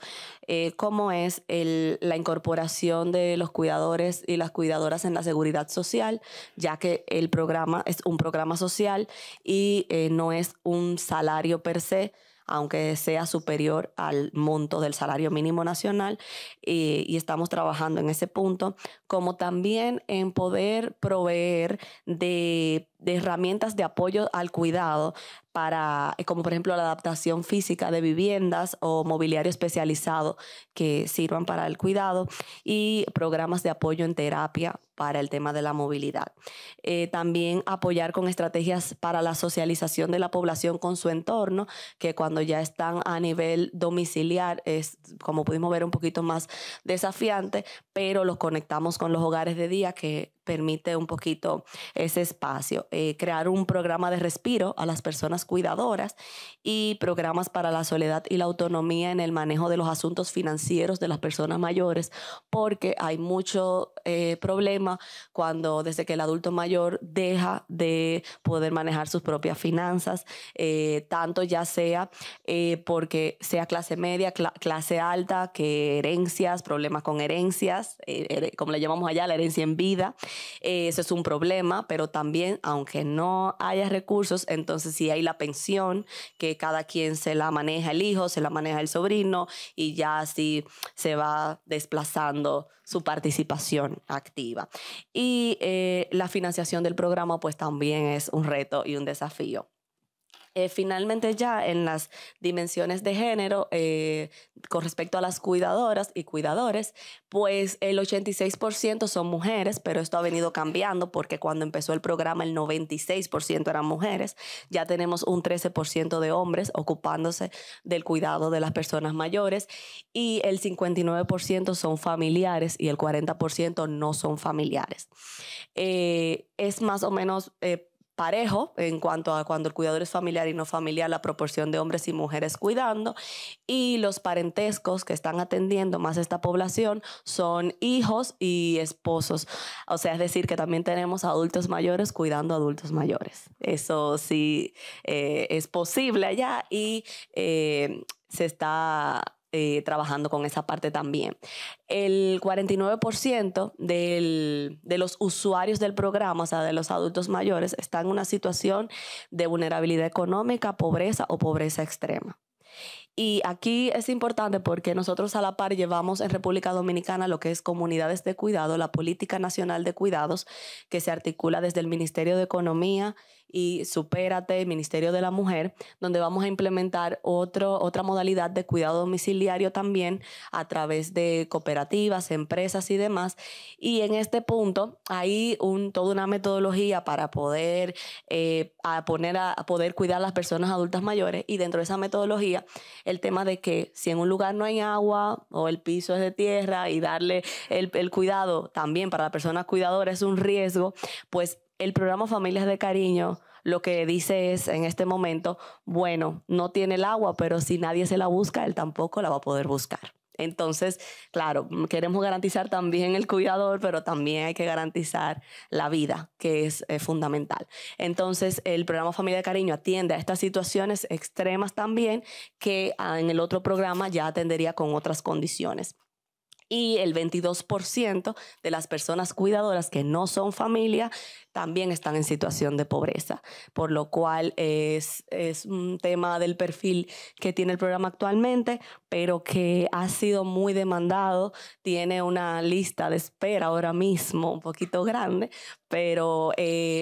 como es la incorporación de los cuidadores y las cuidadoras en la seguridad social, ya que el programa es un programa social y no es un salario per se, aunque sea superior al monto del salario mínimo nacional, y estamos trabajando en ese punto, como también en poder proveer de herramientas de apoyo al cuidado para, como por ejemplo la adaptación física de viviendas o mobiliario especializado que sirvan para el cuidado y programas de apoyo en terapia para el tema de la movilidad. También apoyar con estrategias para la socialización de la población con su entorno, que cuando ya están a nivel domiciliar es, como pudimos ver, un poquito más desafiante, pero los conectamos con los hogares de día que permite un poquito ese espacio. Crear un programa de respiro a las personas cuidadoras y programas para la soledad y la autonomía en el manejo de los asuntos financieros de las personas mayores, porque hay mucho problema desde que el adulto mayor deja de poder manejar sus propias finanzas, tanto ya sea porque sea clase media, clase alta, que herencias, problemas con herencias, como le llamamos allá, la herencia en vida. Eso es un problema, pero también, aunque no haya recursos, entonces sí hay la pensión, que cada quien se la maneja el hijo, se la maneja el sobrino, y ya así se va desplazando su participación activa. Y la financiación del programa pues también es un reto y un desafío. Finalmente ya en las dimensiones de género, con respecto a las cuidadoras y cuidadores, pues el 86% son mujeres, pero esto ha venido cambiando porque cuando empezó el programa el 96% eran mujeres. Ya tenemos un 13% de hombres ocupándose del cuidado de las personas mayores y el 59% son familiares y el 40% no son familiares. Es más o menos parejo en cuanto a cuando el cuidador es familiar y no familiar, la proporción de hombres y mujeres cuidando, y los parentescos que están atendiendo más esta población son hijos y esposos, o sea, es decir, que también tenemos adultos mayores cuidando a adultos mayores. Eso sí es posible allá y se está trabajando con esa parte también. El 49% de los usuarios del programa, o sea, de los adultos mayores, están en una situación de vulnerabilidad económica, pobreza o pobreza extrema. Y aquí es importante porque nosotros a la par llevamos en República Dominicana lo que es comunidades de cuidado, la Política Nacional de Cuidados, que se articula desde el Ministerio de Economía y Supérate, Ministerio de la Mujer, donde vamos a implementar otra modalidad de cuidado domiciliario también a través de cooperativas, empresas y demás. Y en este punto hay toda una metodología para poder poder cuidar a las personas adultas mayores, y dentro de esa metodología el tema de que si en un lugar no hay agua o el piso es de tierra y darle el cuidado también para la persona cuidadora es un riesgo, pues el programa Familias de Cariño lo que dice es en este momento, bueno, no tiene el agua, pero si nadie se la busca, él tampoco la va a poder buscar. Entonces, claro, queremos garantizar también el cuidador, pero también hay que garantizar la vida, que es fundamental. Entonces, el programa Familia de Cariño atiende a estas situaciones extremas también, que en el otro programa ya atendería con otras condiciones. Y el 22% de las personas cuidadoras que no son familia también están en situación de pobreza, por lo cual es un tema del perfil que tiene el programa actualmente, pero que ha sido muy demandado, tiene una lista de espera ahora mismo un poquito grande, pero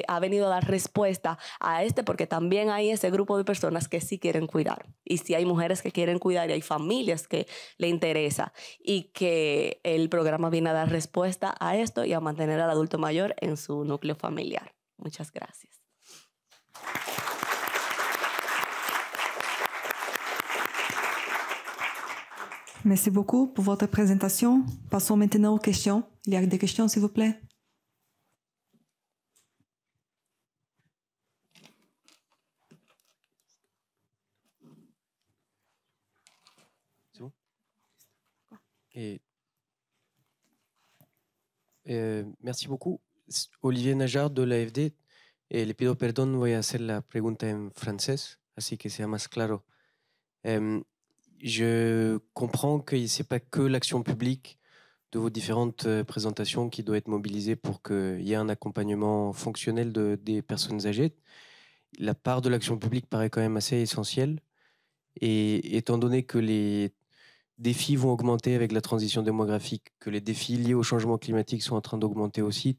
ha venido a dar respuesta a porque también hay ese grupo de personas que sí quieren cuidar, y sí hay mujeres que quieren cuidar y hay familias que le interesa, y que el programa viene a dar respuesta a esto y a mantener al adulto mayor en su núcleo familiar. Muchas gracias.
Merci beaucoup pour votre présentation. Passons maintenant aux questions. Il y a des questions, s'il vous plaît?
C'est bon? Merci beaucoup. Olivier Najar de l'AFD. Le pido perdón, voy a hacer la pregunta en francés, así que sea más claro. Je comprends que ce n'est pas que l'action publique de vos différentes présentations qui doit être mobilisée pour qu'il y ait un accompagnement fonctionnel des personnes âgées. La part de l'action publique paraît quand même assez essentielle. Et étant donné que les défis vont augmenter avec la transition démographique, que les défis liés au changement climatique sont en train d'augmenter aussi,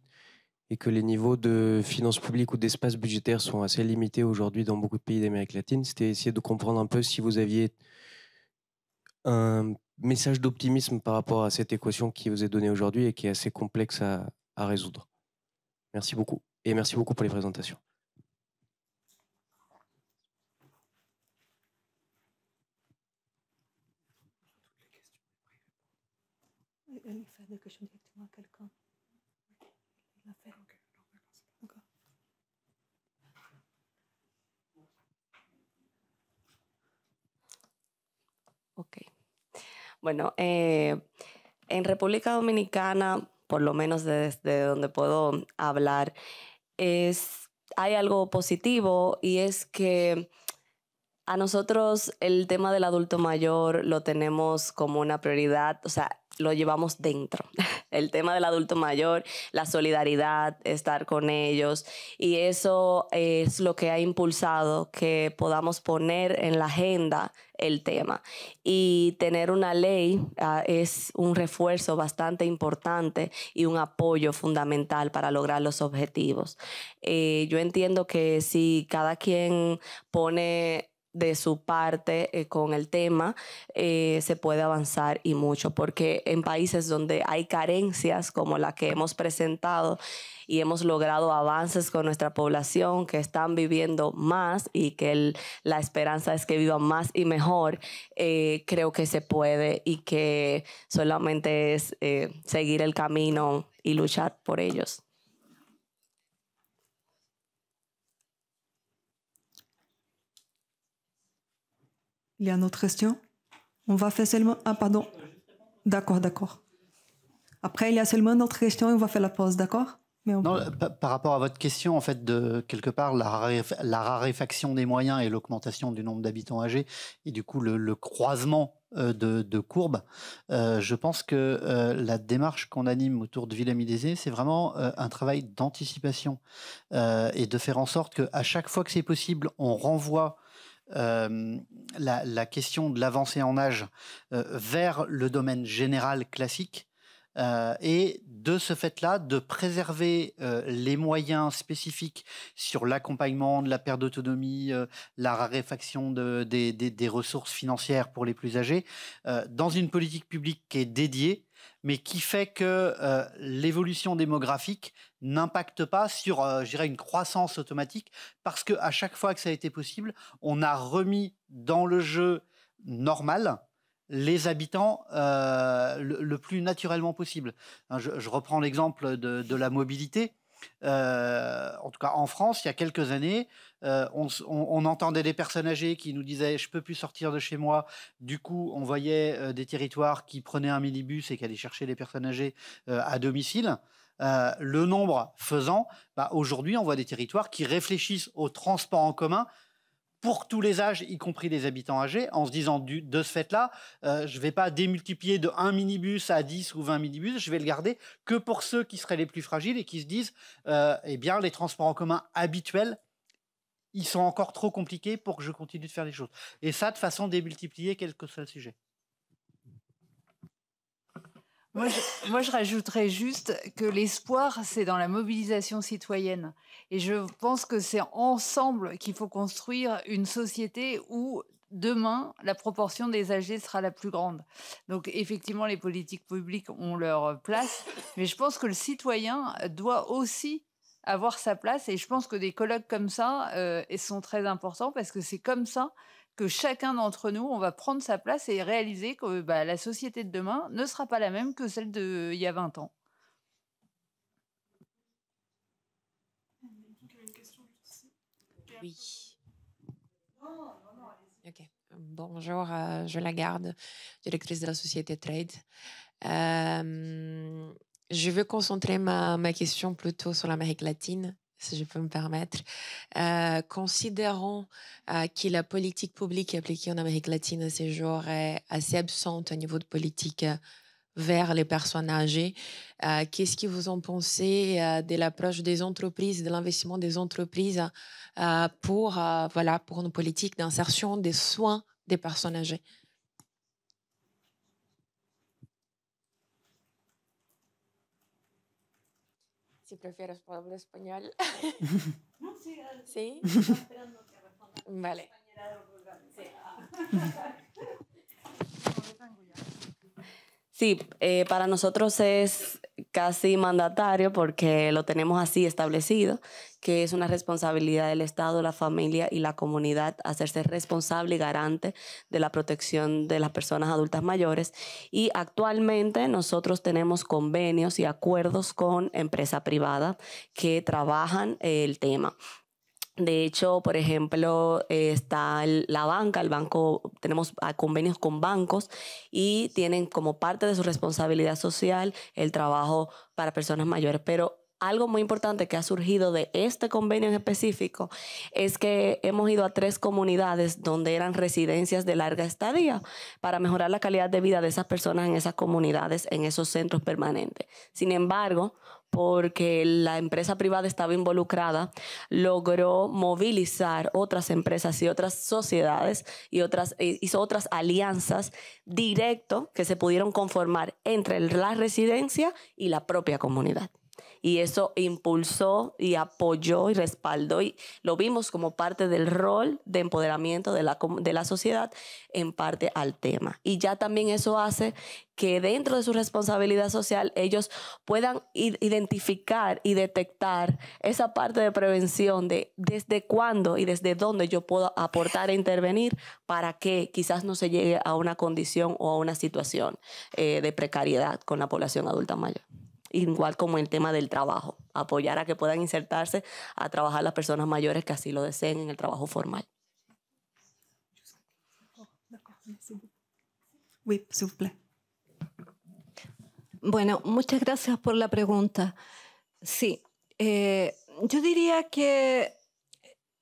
et que les niveaux de finances publiques ou d'espace budgétaire sont assez limités aujourd'hui dans beaucoup de pays d'Amérique latine, c'était essayer de comprendre un peu si vous aviez un message d'optimisme par rapport à cette équation qui vous est donnée aujourd'hui et qui est assez complexe à résoudre. Merci beaucoup. Et merci beaucoup pour les présentations.
Elle fait des questions directement à quelqu'un. Il l'a fait. D'accord.
Ok. Bueno, en República Dominicana, por lo menos desde donde puedo hablar, hay algo positivo, y es que a nosotros el tema del adulto mayor lo tenemos como una prioridad. O sea, lo llevamos dentro. El tema del adulto mayor, la solidaridad, estar con ellos. Y eso es lo que ha impulsado que podamos poner en la agenda el tema. Y tener una ley es un refuerzo bastante importante y un apoyo fundamental para lograr los objetivos. Yo entiendo que si cada quien pone de su parte con el tema, se puede avanzar y mucho, porque en países donde hay carencias como la que hemos presentado y hemos logrado avances con nuestra población que están viviendo más y que la esperanza es que vivan más y mejor, creo que se puede y que solamente es seguir el camino y luchar por ellos.
Il y a une autre question? On va faire seulement... Ah, pardon. D'accord, d'accord. Après, il y a seulement une autre question et on va faire la pause, d'accord?
Non, par rapport à votre question, en fait, de quelque part, la raréfaction des moyens et l'augmentation du nombre d'habitants âgés, et du coup, le croisement de courbes, je pense que la démarche qu'on anime autour de Villemidésé, c'est vraiment un travail d'anticipation et de faire en sorte qu'à chaque fois que c'est possible, on renvoie la question de l'avancée en âge vers le domaine général classique et de ce fait-là de préserver les moyens spécifiques sur l'accompagnement de la perte d'autonomie, la raréfaction des ressources financières pour les plus âgés dans une politique publique qui est dédiée, mais qui fait que l'évolution démographique n'impacte pas sur, je dirais, une croissance automatique, parce qu'à chaque fois que ça a été possible, on a remis dans le jeu normal les habitants le plus naturellement possible. Je reprends l'exemple de la mobilité. En tout cas en France, il y a quelques années, on entendait des personnes âgées qui nous disaient « je ne peux plus sortir de chez moi ». Du coup, on voyait des territoires qui prenaient un minibus et qui allaient chercher les personnes âgées à domicile. Le nombre faisant, aujourd'hui, on voit des territoires qui réfléchissent au transport en commun pour tous les âges, y compris les habitants âgés, en se disant de ce fait-là, je ne vais pas démultiplier de 1 minibus à 10 ou 20 minibus, je vais le garder que pour ceux qui seraient les plus fragiles et qui se disent eh bien, les transports en commun habituels, ils sont encore trop compliqués pour que je continue de faire les choses. Et ça, de façon démultipliée, quel que soit le sujet.
Moi, je rajouterais juste que l'espoir, c'est dans la mobilisation citoyenne. Et je pense que c'est ensemble qu'il faut construire une société où demain, la proportion des âgés sera la plus grande. Donc, effectivement, les politiques publiques ont leur place, mais je pense que le citoyen doit aussi avoir sa place. Et je pense que des colloques comme ça sont très importants parce que c'est comme ça que chacun d'entre nous, on va prendre sa place et réaliser que la société de demain ne sera pas la même que celle d'il y a 20 ans.
Oui. Ok. Bonjour, je Lagarde, directrice de la société Trade. Je veux concentrer ma question plutôt sur l'Amérique latine, si je peux me permettre. Considérant que la politique publique appliquée en Amérique latine à ce jour est assez absente au niveau de politique vers les personnes âgées, qu'est-ce que vous en pensez de l'approche des entreprises, de l'investissement des entreprises pour une politique d'insertion des soins des personnes âgées? Si prefieres por hablar español. ¿Sí? Vale.
Sí, para nosotros es casi mandatario porque lo tenemos así establecido, que es una responsabilidad del Estado, la familia y la comunidad hacerse responsable y garante de la protección de las personas adultas mayores. Y actualmente nosotros tenemos convenios y acuerdos con empresa privada que trabajan el tema. De hecho, por ejemplo, está la banca, el banco, tenemos convenios con bancos y tienen como parte de su responsabilidad social el trabajo para personas mayores, pero algo muy importante que ha surgido de este convenio en específico es que hemos ido a 3 comunidades donde eran residencias de larga estadía para mejorar la calidad de vida de esas personas en esas comunidades, en esos centros permanentes. Sin embargo, porque la empresa privada estaba involucrada, logró movilizar otras empresas y otras sociedades y hizo otras alianzas directo que se pudieron conformar entre la residencia y la propia comunidad. Y eso impulsó y apoyó y respaldó, y lo vimos como parte del rol de empoderamiento de la sociedad en parte al tema. Y ya también eso hace que dentro de su responsabilidad social ellos puedan identificar y detectar esa parte de prevención de desde cuándo y desde dónde yo puedo aportar e intervenir para que quizás no se llegue a una condición o a una situación de precariedad con la población adulta mayor. Igual como el tema del trabajo, apoyar a que puedan insertarse a trabajar las personas mayores que así lo deseen en el trabajo formal.
Oui, s'il vous plaît.
Bueno, muchas gracias por la pregunta. Sí, yo diría que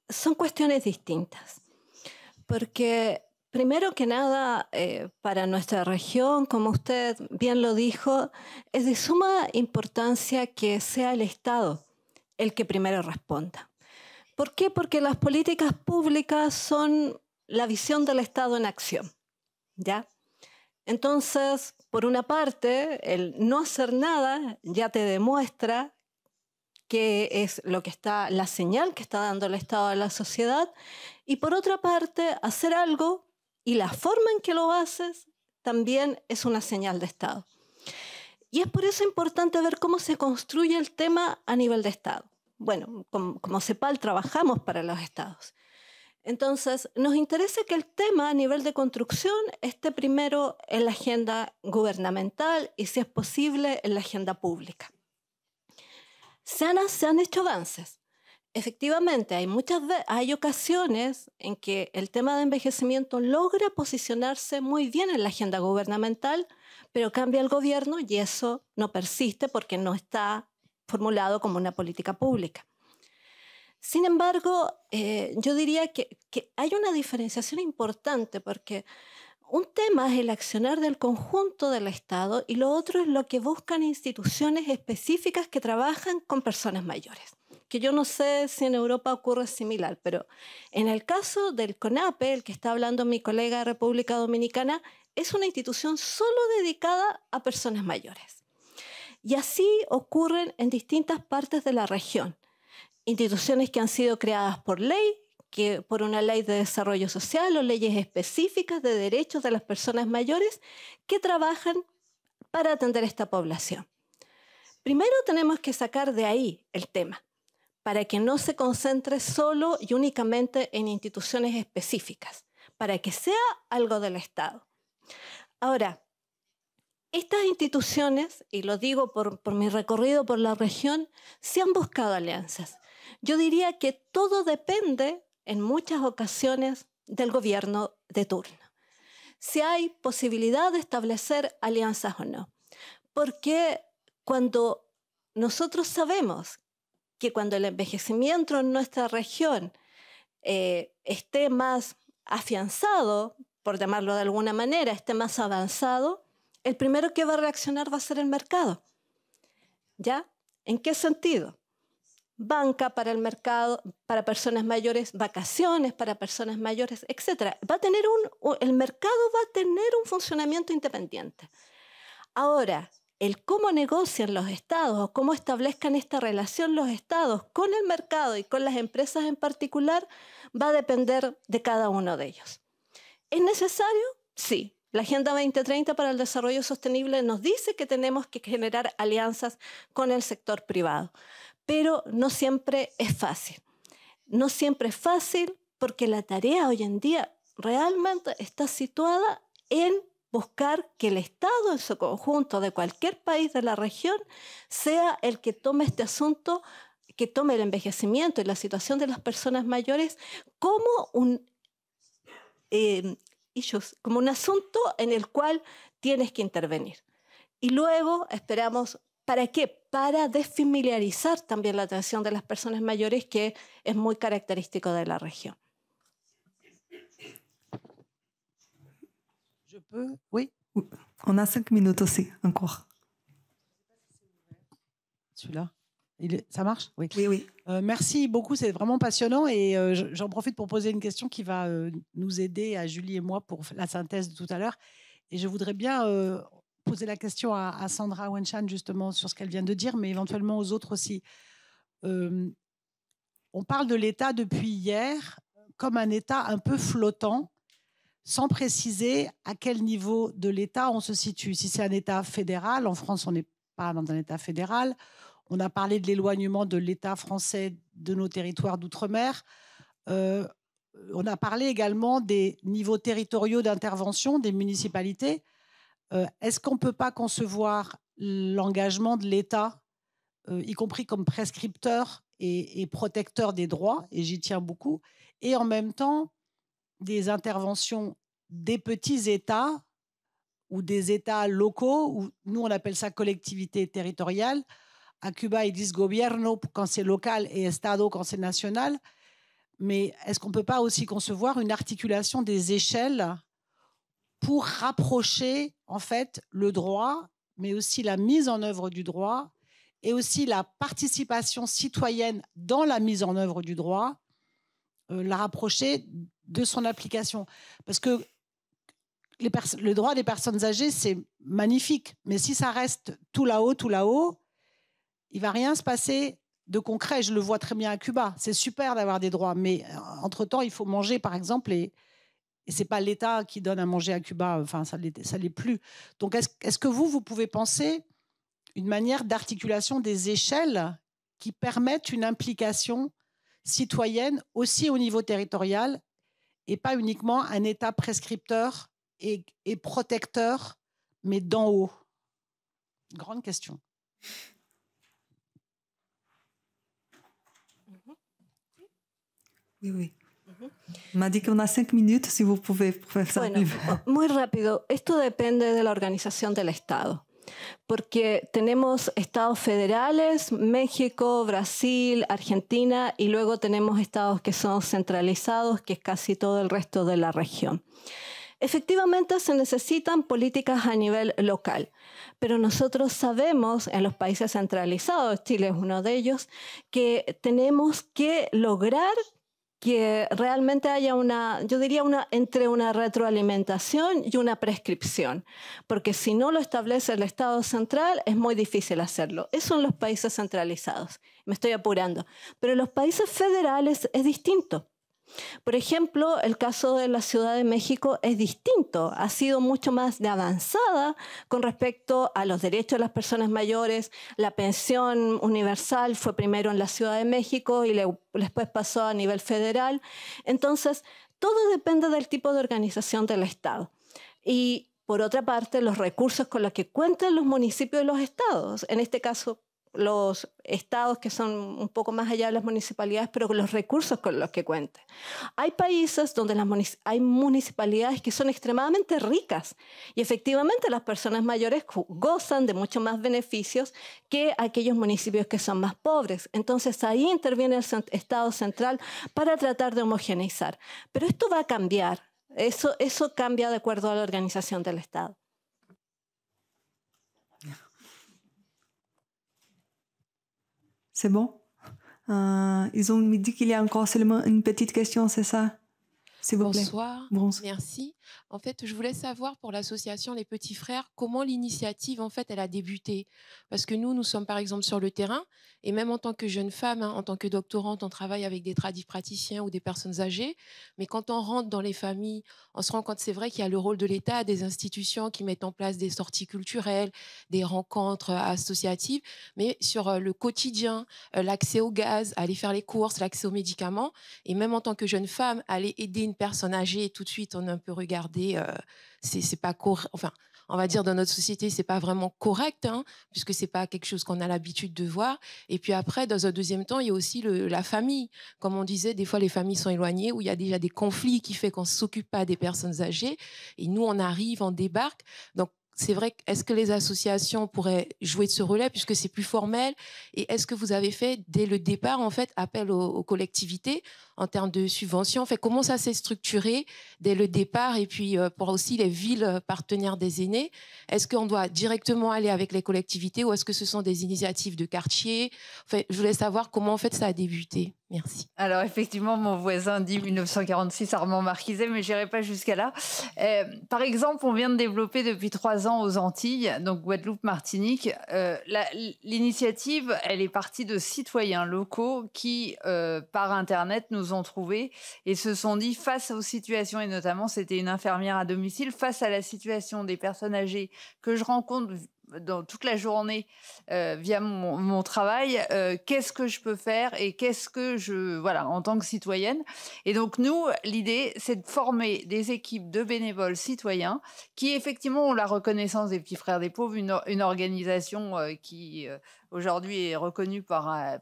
son cuestiones distintas, porque primero que nada, para nuestra región, como usted bien lo dijo, es de suma importancia que sea el Estado el que primero responda. ¿Por qué? Porque las políticas públicas son la visión del Estado en acción, ¿ya? Entonces, por una parte, el no hacer nada ya te demuestra qué es lo que está, la señal que está dando el Estado a la sociedad, y por otra parte, hacer algo y la forma en que lo haces también es una señal de Estado. Y es por eso importante ver cómo se construye el tema a nivel de Estado. Bueno, como CEPAL trabajamos para los Estados. Entonces, nos interesa que el tema a nivel de construcción esté primero en la agenda gubernamental y, si es posible, en la agenda pública. Se han hecho avances. Efectivamente, hay ocasiones en que el tema de envejecimiento logra posicionarse muy bien en la agenda gubernamental, pero cambia el gobierno y eso no persiste porque no está formulado como una política pública. Sin embargo, yo diría que hay una diferenciación importante, porque un tema es el accionar del conjunto del Estado y lo otro es lo que buscan instituciones específicas que trabajan con personas mayores. Que yo no sé si en Europa ocurre similar, pero en el caso del CONAPE, el que está hablando mi colega de República Dominicana, es una institución solo dedicada a personas mayores. Y así ocurren en distintas partes de la región. Instituciones que han sido creadas por ley, por una ley de desarrollo social o leyes específicas de derechos de las personas mayores que trabajan para atender a esta población. Primero tenemos que sacar de ahí el tema, para que no se concentre solo y únicamente en instituciones específicas, para que sea algo del Estado. Ahora, estas instituciones, y lo digo por mi recorrido por la región, se han buscado alianzas. Yo diría que todo depende, en muchas ocasiones, del gobierno de turno. Si hay posibilidad de establecer alianzas o no. Porque cuando nosotros sabemos que cuando el envejecimiento en nuestra región esté más afianzado, por llamarlo de alguna manera, esté más avanzado, el primero que va a reaccionar va a ser el mercado. ¿Ya? ¿En qué sentido? Banca para el mercado, para personas mayores, vacaciones para personas mayores, etc. El mercado va a tener un funcionamiento independiente. Ahora, el cómo negocian los estados o cómo establezcan esta relación los estados con el mercado y con las empresas en particular va a depender de cada uno de ellos. ¿Es necesario? Sí. La Agenda 2030 para el Desarrollo Sostenible nos dice que tenemos que generar alianzas con el sector privado, pero no siempre es fácil. No siempre es fácil porque la tarea hoy en día realmente está situada en buscar que el Estado en su conjunto de cualquier país de la región sea el que tome este asunto, que tome el envejecimiento y la situación de las personas mayores como un asunto en el cual tienes que intervenir. Y luego esperamos, ¿para qué? para desfamiliarizar también la atención de las personas mayores, que es muy característico de la región.
Je peux? Oui.
On a 5 minutes aussi, encore.
Celui-là. Ça marche? Oui.
Oui, oui.
Merci beaucoup, c'est vraiment passionnant. Et j'en profite pour poser une question qui va nous aider, à Julie et moi, pour la synthèse de tout à l'heure. Et je voudrais bien poser la question à Sandra Wenchan, justement, sur ce qu'elle vient de dire, mais éventuellement aux autres aussi. On parle de l'État depuis hier comme un État un peu flottant, sans préciser à quel niveau de l'État on se situe. Si c'est un État fédéral, en France, on n'est pas dans un État fédéral. On a parlé de l'éloignement de l'État français de nos territoires d'outre-mer. On a parlé également des niveaux territoriaux d'intervention des municipalités. Est-ce qu'on ne peut pas concevoir l'engagement de l'État, y compris comme prescripteur et protecteur des droits, et j'y tiens beaucoup, et en même temps des interventions des petits États ou des États locaux, ou nous on appelle ça collectivité territoriale. À Cuba, ils disent gobierno quand c'est local et estado quand c'est national. Mais est-ce qu'on ne peut pas aussi concevoir une articulation des échelles pour rapprocher en fait le droit, mais aussi la mise en œuvre du droit et aussi la participation citoyenne dans la mise en œuvre du droit, la rapprocher de son application? Parce que le droit des personnes âgées, c'est magnifique, mais si ça reste tout là-haut, il ne va rien se passer de concret. Je le vois très bien à Cuba. C'est super d'avoir des droits, mais entre-temps, il faut manger, par exemple, et ce n'est pas l'État qui donne à manger à Cuba. Enfin, ça l'est plus. Donc, est-ce que vous pouvez penser une manière d'articulation des échelles qui permettent une implication citoyenne aussi au niveau territorial et pas uniquement un État prescripteur et protecteur, mais d'en haut? Grande question.
Oui, oui. Me dit qu'on a 5 minutes, si vous pouvez faire ça.
Bueno, muy rápido. Esto depende de la organización del Estado, porque tenemos estados federales, México, Brasil, Argentina, y luego tenemos estados que son centralizados, que es casi todo el resto de la región. Efectivamente, se necesitan políticas a nivel local, pero nosotros sabemos en los países centralizados, Chile es uno de ellos, que tenemos que lograr que realmente haya entre una retroalimentación y una prescripción, porque si no lo establece el Estado central es muy difícil hacerlo. Eso en los países centralizados. Me estoy apurando. Pero en los países federales es distinto. Por ejemplo, el caso de la Ciudad de México es distinto, ha sido mucho más de avanzada con respecto a los derechos de las personas mayores. La pensión universal fue primero en la Ciudad de México y después pasó a nivel federal. Entonces, todo depende del tipo de organización del Estado. Y, por otra parte, los recursos con los que cuentan los municipios y los estados. En este caso, los estados que son un poco más allá de las municipalidades, pero con los recursos con los que cuenten. Hay países donde hay municipalidades que son extremadamente ricas y efectivamente las personas mayores gozan de mucho más beneficios que aquellos municipios que son más pobres. Entonces ahí interviene el Estado central para tratar de homogeneizar. Pero esto va a cambiar. Eso cambia de acuerdo a la organización del Estado.
C'est bon? Ils ont dit qu'il y a encore seulement une petite question, c'est ça? S'il vous plaît.
Bonsoir, merci. En fait, je voulais savoir pour l'association Les Petits Frères, comment l'initiative, en fait, elle a débuté. Parce que nous sommes par exemple sur le terrain, et même en tant que jeune femme, en tant que doctorante, on travaille avec des praticiens ou des personnes âgées. Mais quand on rentre dans les familles, on se rend compte, c'est vrai qu'il y a le rôle de l'État, des institutions qui mettent en place des sorties culturelles, des rencontres associatives, mais sur le quotidien, l'accès au gaz, aller faire les courses, l'accès aux médicaments, et même en tant que jeune femme, aller aider une personne âgée, tout de suite, on est un peu regardé, c'est pas correct, enfin, on va dire dans notre société, c'est pas vraiment correct, puisque c'est pas quelque chose qu'on a l'habitude de voir. Et puis après, dans un deuxième temps, il y a aussi la famille. Comme on disait, des fois, les familles sont éloignées, où il y a déjà des conflits qui fait qu'on s'occupe pas des personnes âgées. Et nous, on arrive, on débarque. Donc, c'est vrai, est-ce que les associations pourraient jouer de ce relais puisque c'est plus formel? Et est-ce que vous avez fait, dès le départ, en fait, appel aux collectivités en termes de subventions? En fait, comment ça s'est structuré dès le départ? Et puis, pour aussi les villes partenaires des aînés, est-ce qu'on doit directement aller avec les collectivités ou est-ce que ce sont des initiatives de quartier? Enfin, je voulais savoir comment, en fait, ça a débuté. Merci.
Alors effectivement, mon voisin dit 1946 Armand Marquiset, mais j'irai pas jusqu'à là. Par exemple, on vient de développer depuis 3 ans aux Antilles, donc Guadeloupe, Martinique. L'initiative, elle est partie de citoyens locaux qui, par Internet, nous ont trouvés et se sont dit face aux situations, et notamment c'était une infirmière à domicile, face à la situation des personnes âgées que je rencontre dans toute la journée via mon travail, qu'est-ce que je peux faire et qu'est-ce que voilà, en tant que citoyenne. Et donc nous, l'idée, c'est de former des équipes de bénévoles citoyens qui effectivement ont la reconnaissance des Petits Frères des Pauvres, une organisation qui aujourd'hui est reconnue par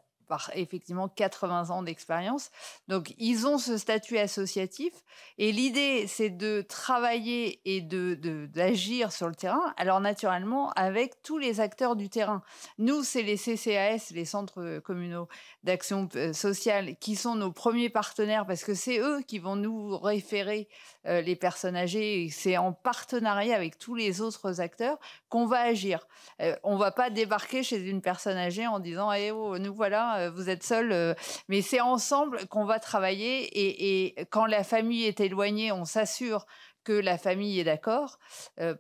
effectivement 80 ans d'expérience. Donc, ils ont ce statut associatif et l'idée, c'est de travailler et d'agir sur le terrain, alors naturellement, avec tous les acteurs du terrain. Nous, c'est les CCAS, les centres communaux d'action sociale, qui sont nos premiers partenaires parce que c'est eux qui vont nous référer les personnes âgées et c'est en partenariat avec tous les autres acteurs qu'on va agir. On ne va pas débarquer chez une personne âgée en disant hey, « oh, nous voilà, vous êtes seuls ». Mais c'est ensemble qu'on va travailler et quand la famille est éloignée, on s'assure que la famille est d'accord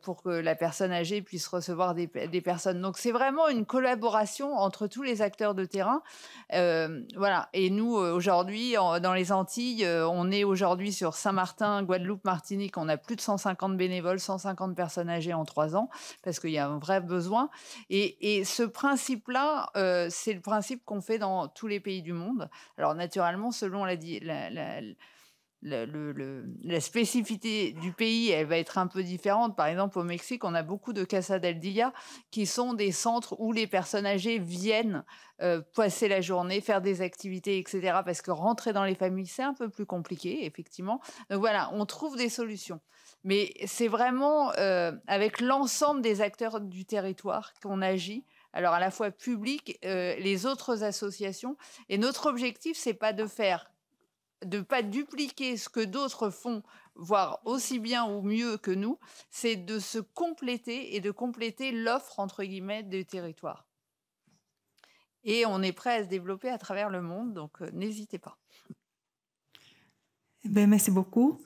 pour que la personne âgée puisse recevoir des personnes. Donc, c'est vraiment une collaboration entre tous les acteurs de terrain. Voilà. Et nous, aujourd'hui, dans les Antilles, on est aujourd'hui sur Saint-Martin, Guadeloupe, Martinique. On a plus de 150 bénévoles, 150 personnes âgées en 3 ans parce qu'il y a un vrai besoin. Et ce principe-là, c'est le principe qu'on fait dans tous les pays du monde. Alors, naturellement, selon la spécificité du pays, elle va être un peu différente. Par exemple, au Mexique, on a beaucoup de Casa del Dia qui sont des centres où les personnes âgées viennent passer la journée, faire des activités, etc. Parce que rentrer dans les familles, c'est un peu plus compliqué, effectivement. Donc voilà, on trouve des solutions. Mais c'est vraiment avec l'ensemble des acteurs du territoire qu'on agit. Alors à la fois public, les autres associations. Et notre objectif, c'est pas de pas dupliquer ce que d'autres font, voire aussi bien ou mieux que nous, c'est de se compléter et de compléter l'offre, entre guillemets, des territoires. Et on est prêt à se développer à travers le monde, donc n'hésitez pas.
Ben, merci beaucoup.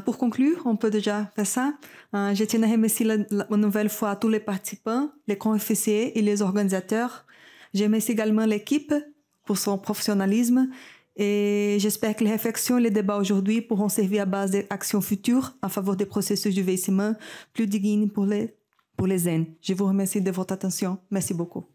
Pour conclure, on peut déjà faire ça. Je tiens à remercier une nouvelle fois tous les participants, les co-officiers et les organisateurs. Je remercie également l'équipe pour son professionnalisme. Et j'espère que les réflexions et les débats aujourd'hui pourront servir à base d'actions futures en faveur des processus de vieillissement plus dignes pour les aînés. Je vous remercie de votre attention. Merci beaucoup.